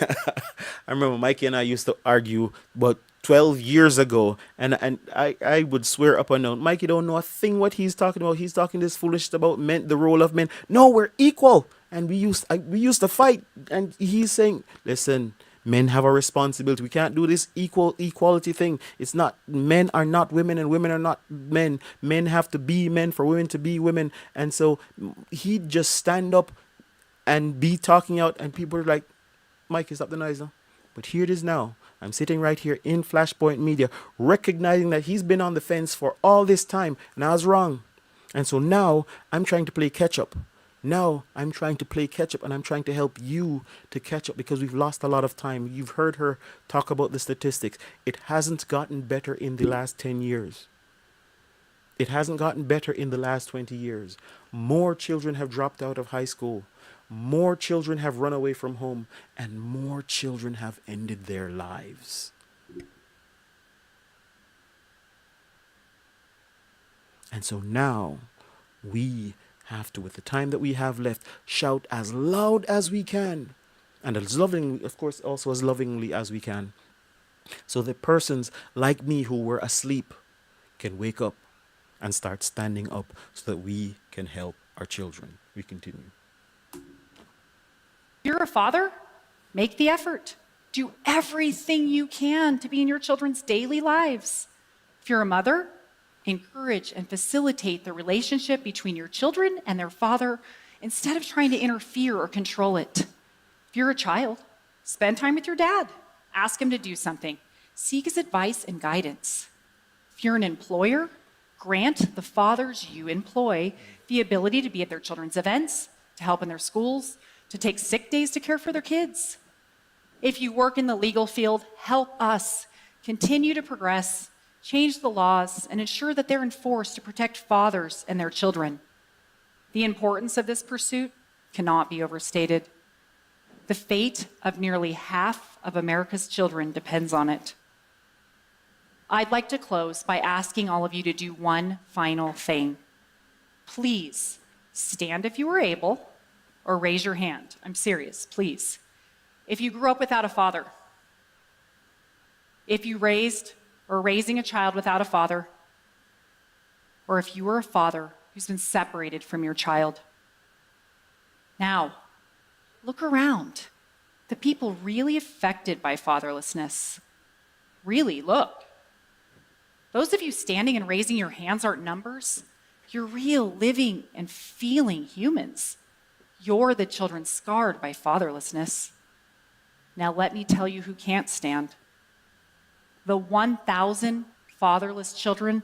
and I used to argue about 12 years ago, and I would swear up and down, Mikey don't know a thing what he's talking about. He's talking this foolishness about men, the role of men. No, we're equal. And we used to fight, and he's saying, listen, men have a responsibility. We can't do this equality thing. It's not, men are not women and women are not men. Men have to be men for women to be women. And so he'd just stand up and be talking out, and people are like, Mikey, stop the noise now. But here it is now. I'm sitting right here in Flashpoint Media, recognizing that he's been on the fence for all this time, and I was wrong. And so now I'm trying to play catch up. Now I'm trying to play catch up, and I'm trying to help you to catch up because we've lost a lot of time. You've heard her talk about the statistics. It hasn't gotten better in the last 10 years. It hasn't gotten better in the last 20 years. More children have dropped out of high school. More children have run away from home, and more children have ended their lives. And so now we have to, with the time that we have left, shout as loud as we can, and as lovingly, of course, also as lovingly as we can, so that persons like me who were asleep can wake up and start standing up so that we can help our children. We continue. If you're a father, make the effort. Do everything you can to be in your children's daily lives. If you're a mother, encourage and facilitate the relationship between your children and their father instead of trying to interfere or control it. If you're a child, spend time with your dad. Ask him to do something. Seek his advice and guidance. If you're an employer, grant the fathers you employ the ability to be at their children's events, to help in their schools, to take sick days to care for their kids. If you work in the legal field, help us continue to progress, change the laws, and ensure that they're enforced to protect fathers and their children. The importance of this pursuit cannot be overstated. The fate of nearly half of America's children depends on it. I'd like to close by asking all of you to do one final thing. Please stand if you are able, or raise your hand. I'm serious, please. If you grew up without a father, if you raised or raising a child without a father, or if you were a father who's been separated from your child. Now, look around. The people really affected by fatherlessness. Really, look. Those of you standing and raising your hands aren't numbers. You're real, living, and feeling humans. You're the children scarred by fatherlessness. Now let me tell you who can't stand. The 1,000 fatherless children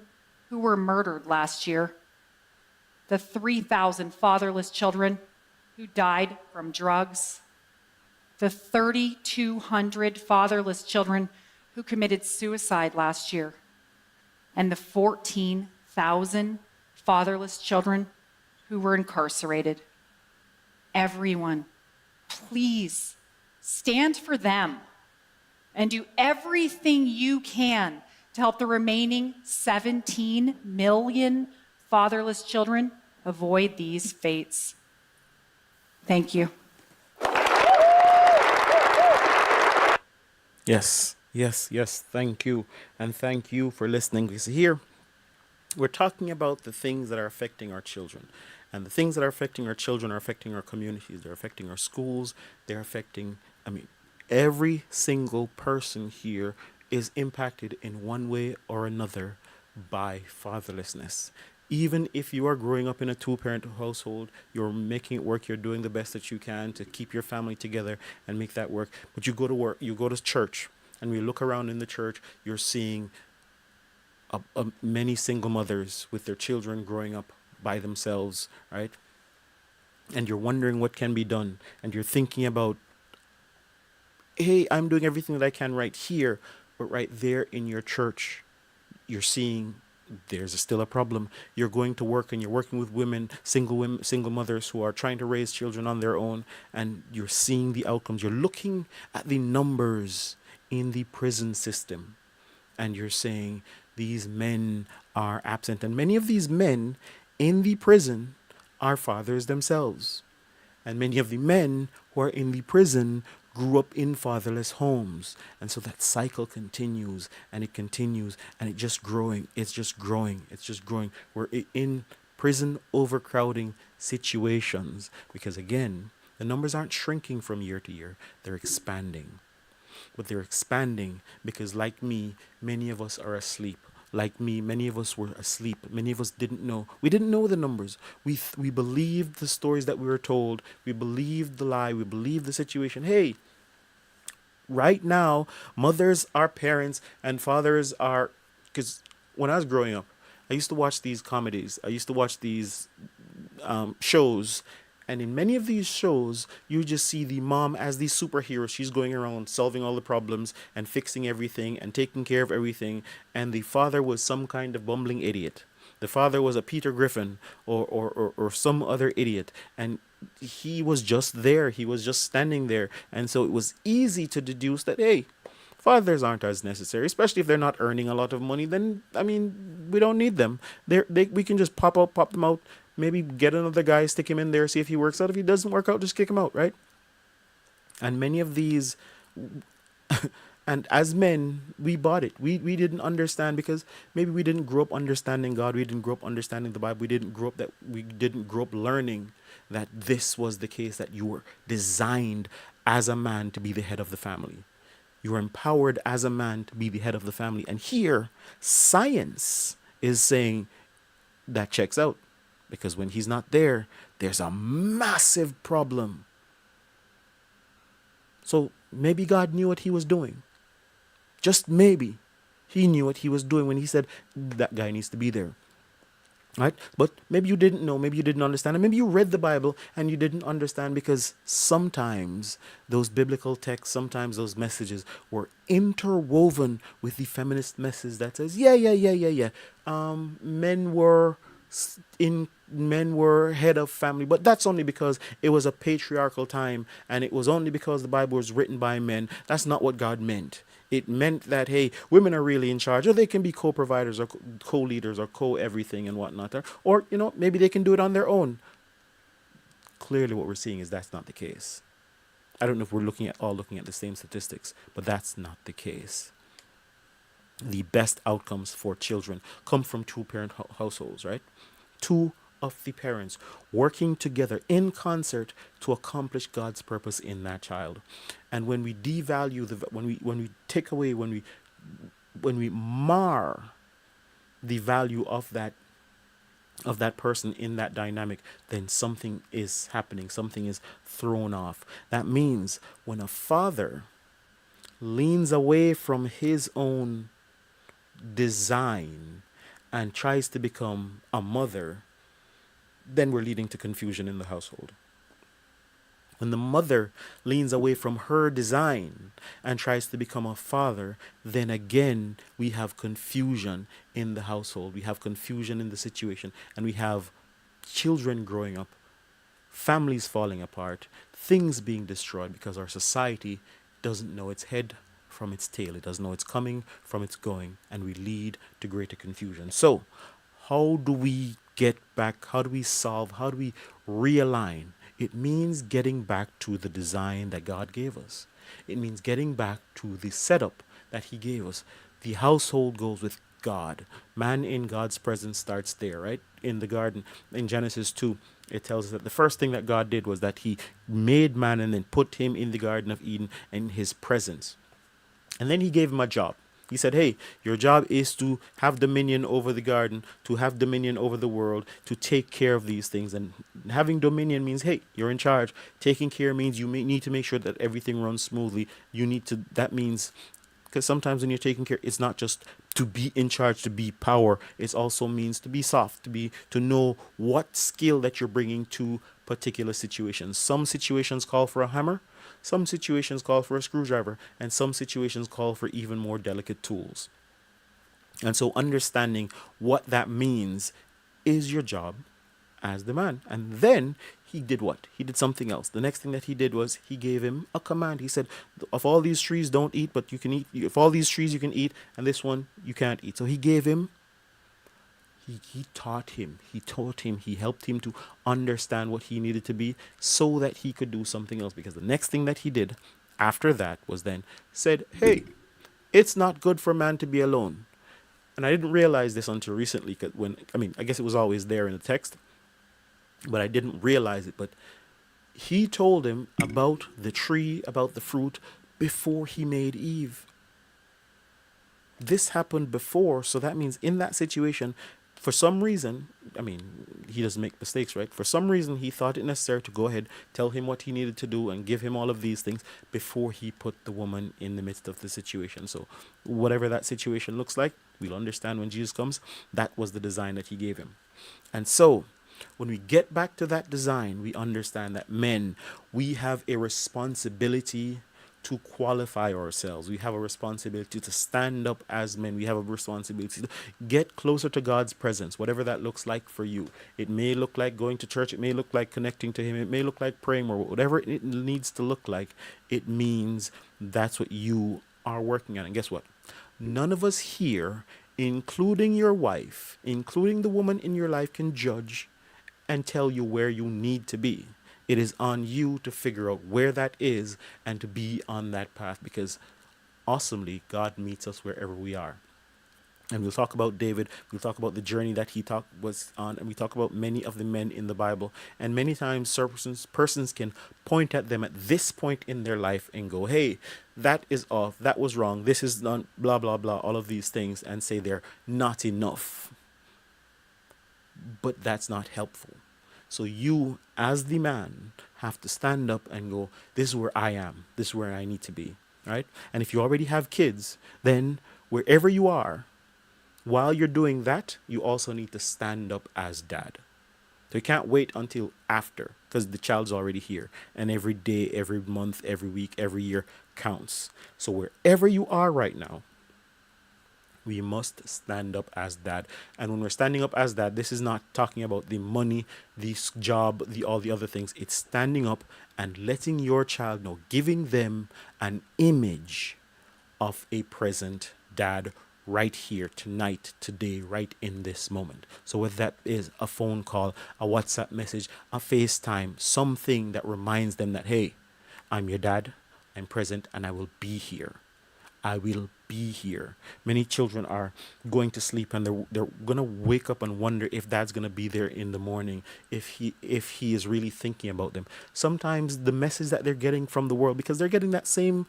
who were murdered last year. The 3,000 fatherless children who died from drugs. The 3,200 fatherless children who committed suicide last year. And the 14,000 fatherless children who were incarcerated. Everyone, please stand for them and do everything you can to help the remaining 17 million fatherless children avoid these fates. Thank you. Yes, yes, yes. Thank you. And thank you for listening. Because here we're talking about the things that are affecting our children. And the things that are affecting our children are affecting our communities. They're affecting our schools. They're affecting, every single person here is impacted in one way or another by fatherlessness. Even if you are growing up in a two-parent household, you're making it work, you're doing the best that you can to keep your family together and make that work. But you go to work, you go to church, and when you look around in the church, you're seeing many single mothers with their children growing up by themselves, right? And you're wondering what can be done, and you're thinking about, hey, I'm doing everything that I can right here, but right there in your church, you're seeing there's still a problem. You're going to work and you're working with women, single mothers who are trying to raise children on their own, and you're seeing the outcomes. You're looking at the numbers in the prison system, and you're saying these men are absent. And many of these men in the prison are fathers themselves. And many of the men who are in the prison grew up in fatherless homes. And so that cycle continues and it continues and it's just growing. It's just growing. It's just growing. We're in prison overcrowding situations because, again, the numbers aren't shrinking from year to year. They're expanding. But they're expanding because, like me, many of us are asleep. Like me, many of us were asleep. Many of us didn't know. We didn't know the numbers. We believed the stories that we were told. We believed the lie. We believed the situation. Hey, right now, mothers are parents and fathers are... Because when I was growing up, I used to watch these comedies. I used to watch these shows. And in many of these shows, you just see the mom as the superhero. She's going around solving all the problems and fixing everything and taking care of everything. And the father was some kind of bumbling idiot. The father was a Peter Griffin or some other idiot. And he was just there. He was just standing there. And so it was easy to deduce that, hey, fathers aren't as necessary, especially if they're not earning a lot of money. Then, we don't need them. We can just pop them out. Maybe get another guy, stick him in there, see if he works out. If he doesn't work out, just kick him out, right? And many of these, and as men, we bought it. We didn't understand because maybe we didn't grow up understanding God. We didn't grow up understanding the Bible. We didn't grow up learning that this was the case, that you were designed as a man to be the head of the family. You are empowered as a man to be the head of the family. And here, science is saying that checks out. Because when he's not there, there's a massive problem. So maybe God knew what he was doing. Just maybe he knew what he was doing when he said that guy needs to be there. Right? But maybe you didn't know, maybe you didn't understand, and maybe you read the Bible and you didn't understand because sometimes those biblical texts, sometimes those messages were interwoven with the feminist message that says, men were head of family, but that's only because it was a patriarchal time and it was only because the Bible was written by men. That's not what God meant. It meant that, hey, women are really in charge, or they can be co-providers or co-leaders or co-everything and whatnot, or maybe they can do it on their own. Clearly what we're seeing is that's not the case. I don't know if we're looking at the same statistics, but that's not the case. The best outcomes for children come from two-parent households, right? Two of the parents working together in concert to accomplish God's purpose in that child. And when we devalue when we take away, when we mar the value of that person in that dynamic, then something is happening, something is thrown off. That means when a father leans away from his own design and tries to become a mother, then we're leading to confusion in the household. When the mother leans away from her design and tries to become a father, then again we have confusion in the household. We have confusion in the situation, and we have children growing up, families falling apart, things being destroyed because our society doesn't know its head from its tail. It doesn't know it's coming from its going, and we lead to greater confusion. So, how do we get back? How do we solve? How do we realign? It means getting back to the design that God gave us. It means getting back to the setup that He gave us. The household goes with God. Man in God's presence starts there, right? In the garden, in Genesis 2, it tells us that the first thing that God did was that He made man and then put him in the Garden of Eden in His presence. And then He gave him a job. He said, hey, your job is to have dominion over the garden, to have dominion over the world, to take care of these things. And having dominion means, hey, you're in charge. Taking care means you need to make sure that everything runs smoothly. That means, because sometimes when you're taking care, it's not just to be in charge, to be power. It also means to be soft, to know what skill that you're bringing to particular situations. Some situations call for a hammer. Some situations call for a screwdriver, and some situations call for even more delicate tools. And so understanding what that means is your job as the man. And then he did what? He did something else. The next thing that he did was he gave him a command. He said, of all these trees don't eat, but you can eat. If all these trees you can eat, and this one you can't eat. So he gave him, he taught him, he taught him, he helped him to understand what he needed to be so that he could do something else. Because the next thing that he did after that was then said, hey, it's not good for man to be alone. And I didn't realize this until recently, because I guess it was always there in the text, but I didn't realize it. But he told him about the tree, about the fruit, before he made Eve. This happened before, so that means in that situation, for some reason, he doesn't make mistakes, right? For some reason, he thought it necessary to go ahead, tell him what he needed to do, and give him all of these things before he put the woman in the midst of the situation. So whatever that situation looks like, we'll understand when Jesus comes. That was the design that he gave him. And so when we get back to that design, we understand that men, we have a responsibility to qualify ourselves. We have a responsibility to stand up as men. We have a responsibility to get closer to God's presence, whatever that looks like for you. It may look like going to church. It may look like connecting to Him. It may look like praying, or whatever it needs to look like. It means that's what you are working on. And guess what? None of us here, including your wife, including the woman in your life, can judge and tell you where you need to be. It is on you to figure out where that is and to be on that path, because awesomely, God meets us wherever we are. And we'll talk about David. We'll talk about the journey that he was on. And we talk about many of the men in the Bible. And many times persons can point at them at this point in their life and go, hey, that is off. That was wrong. This is not blah, blah, blah. All of these things, and say they're not enough. But that's not helpful. So you, as the man, have to stand up and go, this is where I am. This is where I need to be. Right? And if you already have kids, then wherever you are, while you're doing that, you also need to stand up as dad. So you can't wait until after, because the child's already here. And every day, every month, every week, every year counts. So wherever you are right now, we must stand up as dad. And when we're standing up as dad, this is not talking about the money, the job, all the other things. It's standing up and letting your child know, giving them an image of a present dad right here, tonight, today, right in this moment. So whether that is a phone call, a WhatsApp message, a FaceTime, something that reminds them that, hey, I'm your dad, I'm present, and I will be here. I will be here. Many children are going to sleep and they're going to wake up and wonder if dad's going to be there in the morning, if he is really thinking about them. Sometimes the message that they're getting from the world, because they're getting that same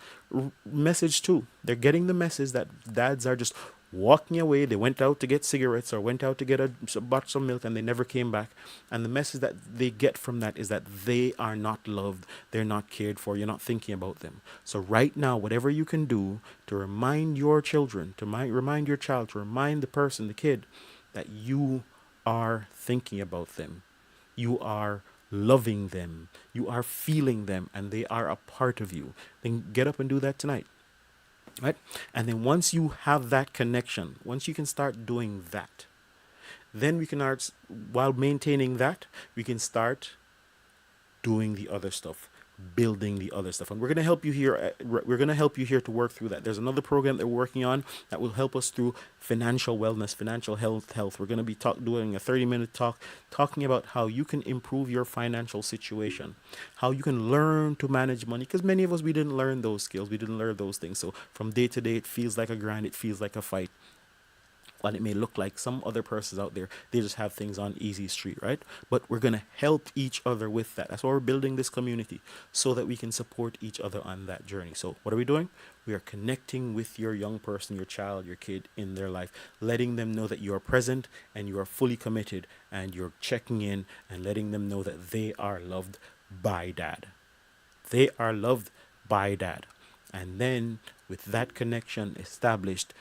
message too. They're getting the message that dads are just walking away. They went out to get cigarettes or went out to get a bottle of milk and they never came back. And the message that they get from that is that they are not loved. They're not cared for. You're not thinking about them. So right now, whatever you can do to remind your children, to remind your child, to remind the person, the kid, that you are thinking about them. You are loving them. You are feeling them, and they are a part of you. Then get up and do that tonight. Right? And then once you have that connection, once you can start doing that, then we can while maintaining that, we can start doing the other stuff. building the other stuff. And we're going to help you here. We're going to help you here to work through that. There's another program that we're working on that will help us through financial wellness, financial health. We're going to be doing a 30-minute talk talking about how you can improve your financial situation, how you can learn to manage money, because many of us, we didn't learn those skills. We didn't learn those things. So from day to day, it feels like a grind. It feels like a fight. And it may look like some other persons out there, they just have things on easy street, right? But we're going to help each other with that. That's why we're building this community, so that we can support each other on that journey. So what are we doing? We are connecting with your young person, your child, your kid in their life, letting them know that you are present and you are fully committed, and you're checking in and letting them know that they are loved by dad. They are loved by dad. And then with that connection established,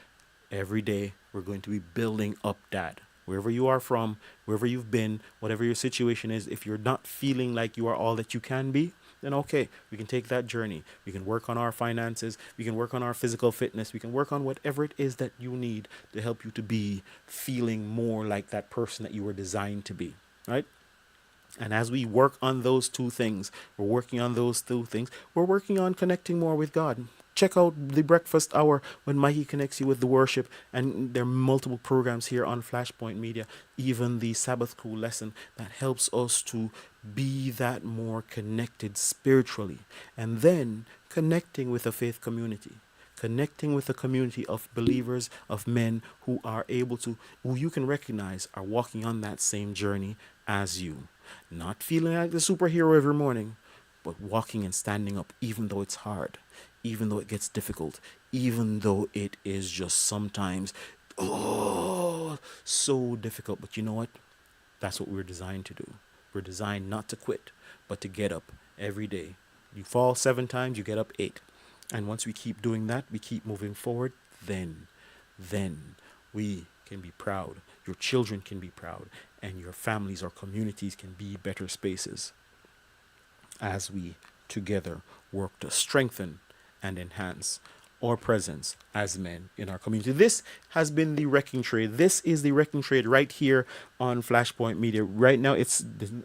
every day we're going to be building up dad. Wherever you are from, wherever you've been, whatever your situation is, if you're not feeling like you are all that you can be, then okay, we can take that journey. We can work on our finances. We can work on our physical fitness. We can work on whatever it is that you need to help you to be feeling more like that person that you were designed to be, right? And as we work on those two things, we're working on connecting more with God. Check out the breakfast hour when Mikey connects you with the worship. And there are multiple programs here on Flashpoint Media, even the Sabbath School lesson that helps us to be that more connected spiritually. And then connecting with a faith community. Connecting with a community of believers, of men who are able to, who you can recognize are walking on that same journey as you. Not feeling like the superhero every morning, but walking and standing up even though it's hard, even though it gets difficult, even though it is just sometimes, so difficult. But you know what? That's what we're designed to do. We're designed not to quit, but to get up every day. You fall 7 times, you get up 8. And once we keep doing that, we keep moving forward, then we can be proud. Your children can be proud, and your families or communities can be better spaces as we together work to strengthen and enhance our presence as men in our community. This has been the Wrecking Trade. This is the Wrecking Trade right here on Flashpoint Media. Right now, it's been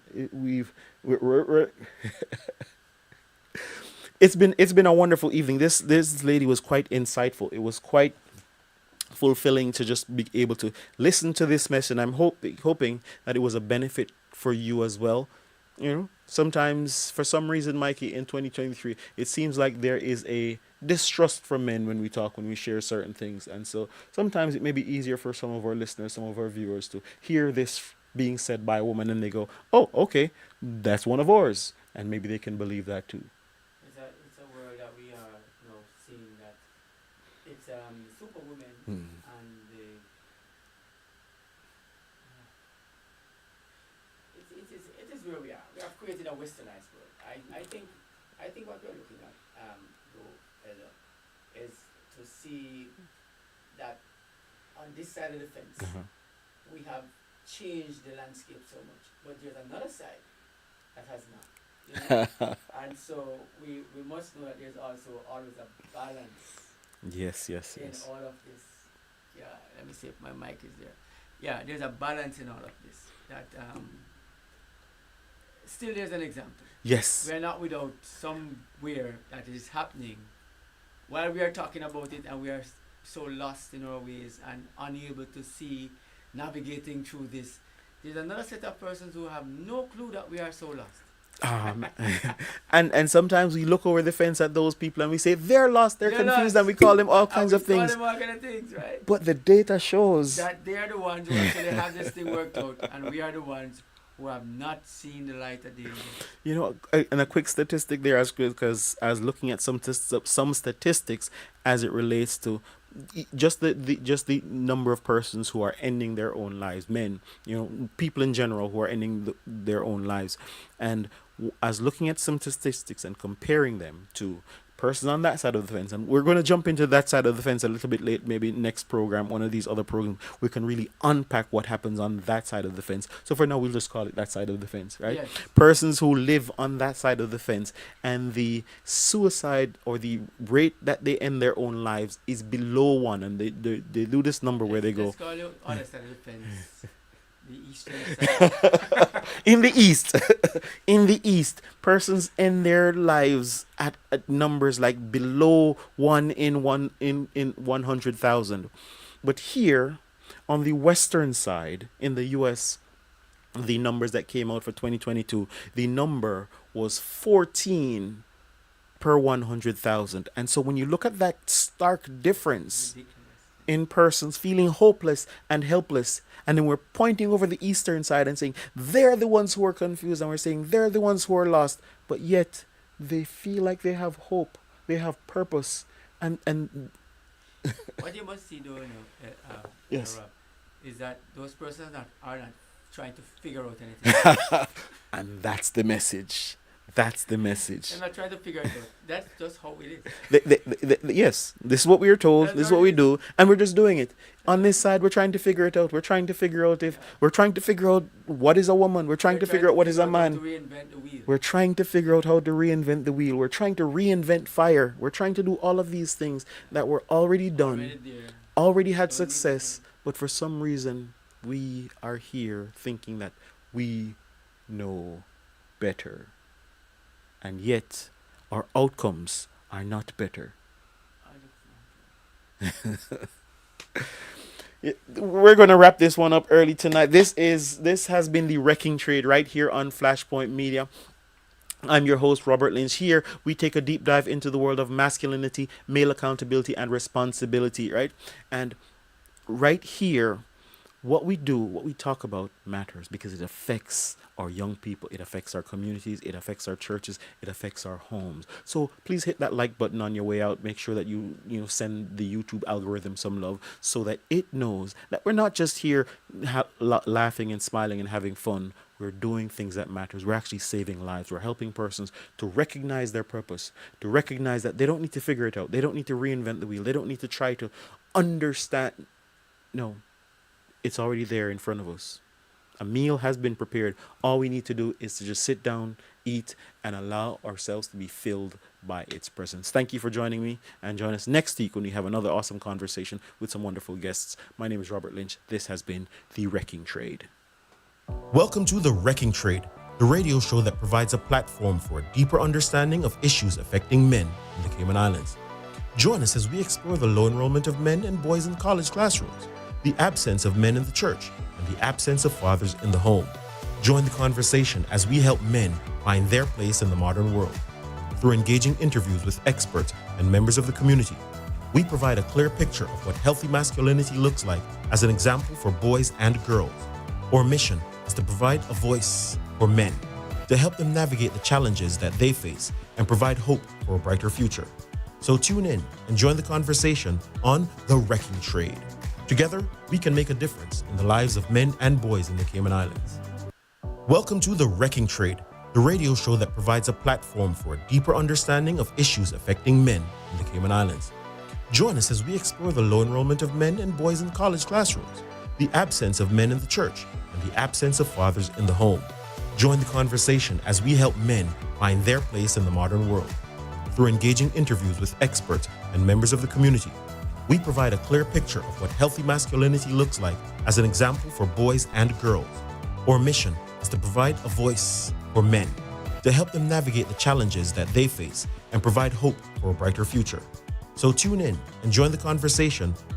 a wonderful evening. This lady was quite insightful. It was quite fulfilling to just be able to listen to this message. I'm hoping that it was a benefit for you as well. You know, sometimes for some reason, Mikey, in 2023, it seems like there is a distrust from men when we share certain things. And so sometimes it may be easier for some of our listeners, some of our viewers to hear this being said by a woman and they go, oh, okay, that's one of ours. And maybe they can believe that too. It's a word that we are seeing that it's superwoman and it is where we are. We have created a westernized world. I think what we're looking at though, Ella, is to see that on this side of the fence we have changed the landscape so much, but there's another side that has not. And so we must know that there's also always a balance. Yes. In all of this. Yeah, let me see if my mic is there. Yeah, there's a balance in all of this. That still there's an example. Yes. We're not without somewhere that is happening while we are talking about it, and we are so lost in our ways and unable to see, navigating through this. There's another set of persons who have no clue that we are so lost. And sometimes we look over the fence at those people and we say they're lost, they're confused, lost. And we call them all kinds of things. Call them all kind of things, right? But the data shows that they are the ones who actually have this thing worked out, and we are the ones who have not seen the light of day. You know, and a quick statistic there, because I was looking at some statistics as it relates to just the number of persons who are ending their own lives, men, people in general who are ending their own lives. And as looking at some statistics and comparing them to persons on that side of the fence, and we're going to jump into that side of the fence a little bit late, maybe next program, one of these other programs, we can really unpack what happens on that side of the fence. So for now, we'll just call it that side of the fence, right? Yes. Persons who live on that side of the fence, and the suicide or the rate that they end their own lives is below 1, and they do this number where they go. Let's call it other side of the fence. The eastern side. In the East, in the East, persons end their lives at numbers like below one in 100,000. But here, on the Western side, in the U.S., the numbers that came out for 2022, the number was 14 per 100,000. And so when you look at that stark difference Ridiculous. in persons feeling hopeless and helpless, and then we're pointing over the eastern side and saying they're the ones who are confused, and we're saying they're the ones who are lost, but yet they feel like they have hope, they have purpose, and What you must see, though, Yes. Rob, is that those persons are not trying to figure out anything. and that's the message. That's the message. They're not trying to figure it out. That's just how it is. Yes, this is what we are told. That's This is how what it we is. do, and we're just doing it. On this side, we're trying to figure it out. We're trying to figure out if we're trying to figure out what is a woman. We're trying to figure out what is a how man. to reinvent the wheel. We're trying to figure out how to reinvent the wheel. We're trying to reinvent fire. We're trying to do all of these things that were already done, Already there. already had Don't need success, but for some reason, we are here thinking that we know better. And yet, our outcomes are not better. I don't know. We're going to wrap this one up early tonight. This has been the Wrecking Trade right here on Flashpoint Media. I'm your host, Robert Lynch. Here, we take a deep dive into the world of masculinity, male accountability, and responsibility, right? And right here, what we do, what we talk about matters because it affects our young people, it affects our communities, it affects our churches, it affects our homes. So please hit that like button on your way out. Make sure that you send the YouTube algorithm some love so that it knows that we're not just here laughing and smiling and having fun. We're doing things that matters. We're actually saving lives. We're helping persons to recognize their purpose, to recognize that they don't need to figure it out. They don't need to reinvent the wheel. They don't need to try to understand. No. It's already there in front of us. A meal has been prepared. All we need to do is to just sit down, eat, and allow ourselves to be filled by its presence. Thank you for joining me, and join us next week when we have another awesome conversation with some wonderful guests. My name is Robert Lynch. This has been The Wrecking Trade. Welcome to The Wrecking Trade, the radio show that provides a platform for a deeper understanding of issues affecting men in the Cayman Islands. Join us as we explore the low enrollment of men and boys in college classrooms, the absence of men in the church, and the absence of fathers in the home. Join the conversation as we help men find their place in the modern world. Through engaging interviews with experts and members of the community, we provide a clear picture of what healthy masculinity looks like as an example for boys and girls. Our mission is to provide a voice for men, to help them navigate the challenges that they face and provide hope for a brighter future. So tune in and join the conversation on The Wrecking Trade. Together, we can make a difference in the lives of men and boys in the Cayman Islands. Welcome to The Wrecking Trade, the radio show that provides a platform for a deeper understanding of issues affecting men in the Cayman Islands. Join us as we explore the low enrollment of men and boys in college classrooms, the absence of men in the church, and the absence of fathers in the home. Join the conversation as we help men find their place in the modern world. Through engaging interviews with experts and members of the community, we provide a clear picture of what healthy masculinity looks like as an example for boys and girls. Our mission is to provide a voice for men, to help them navigate the challenges that they face and provide hope for a brighter future. So tune in and join the conversation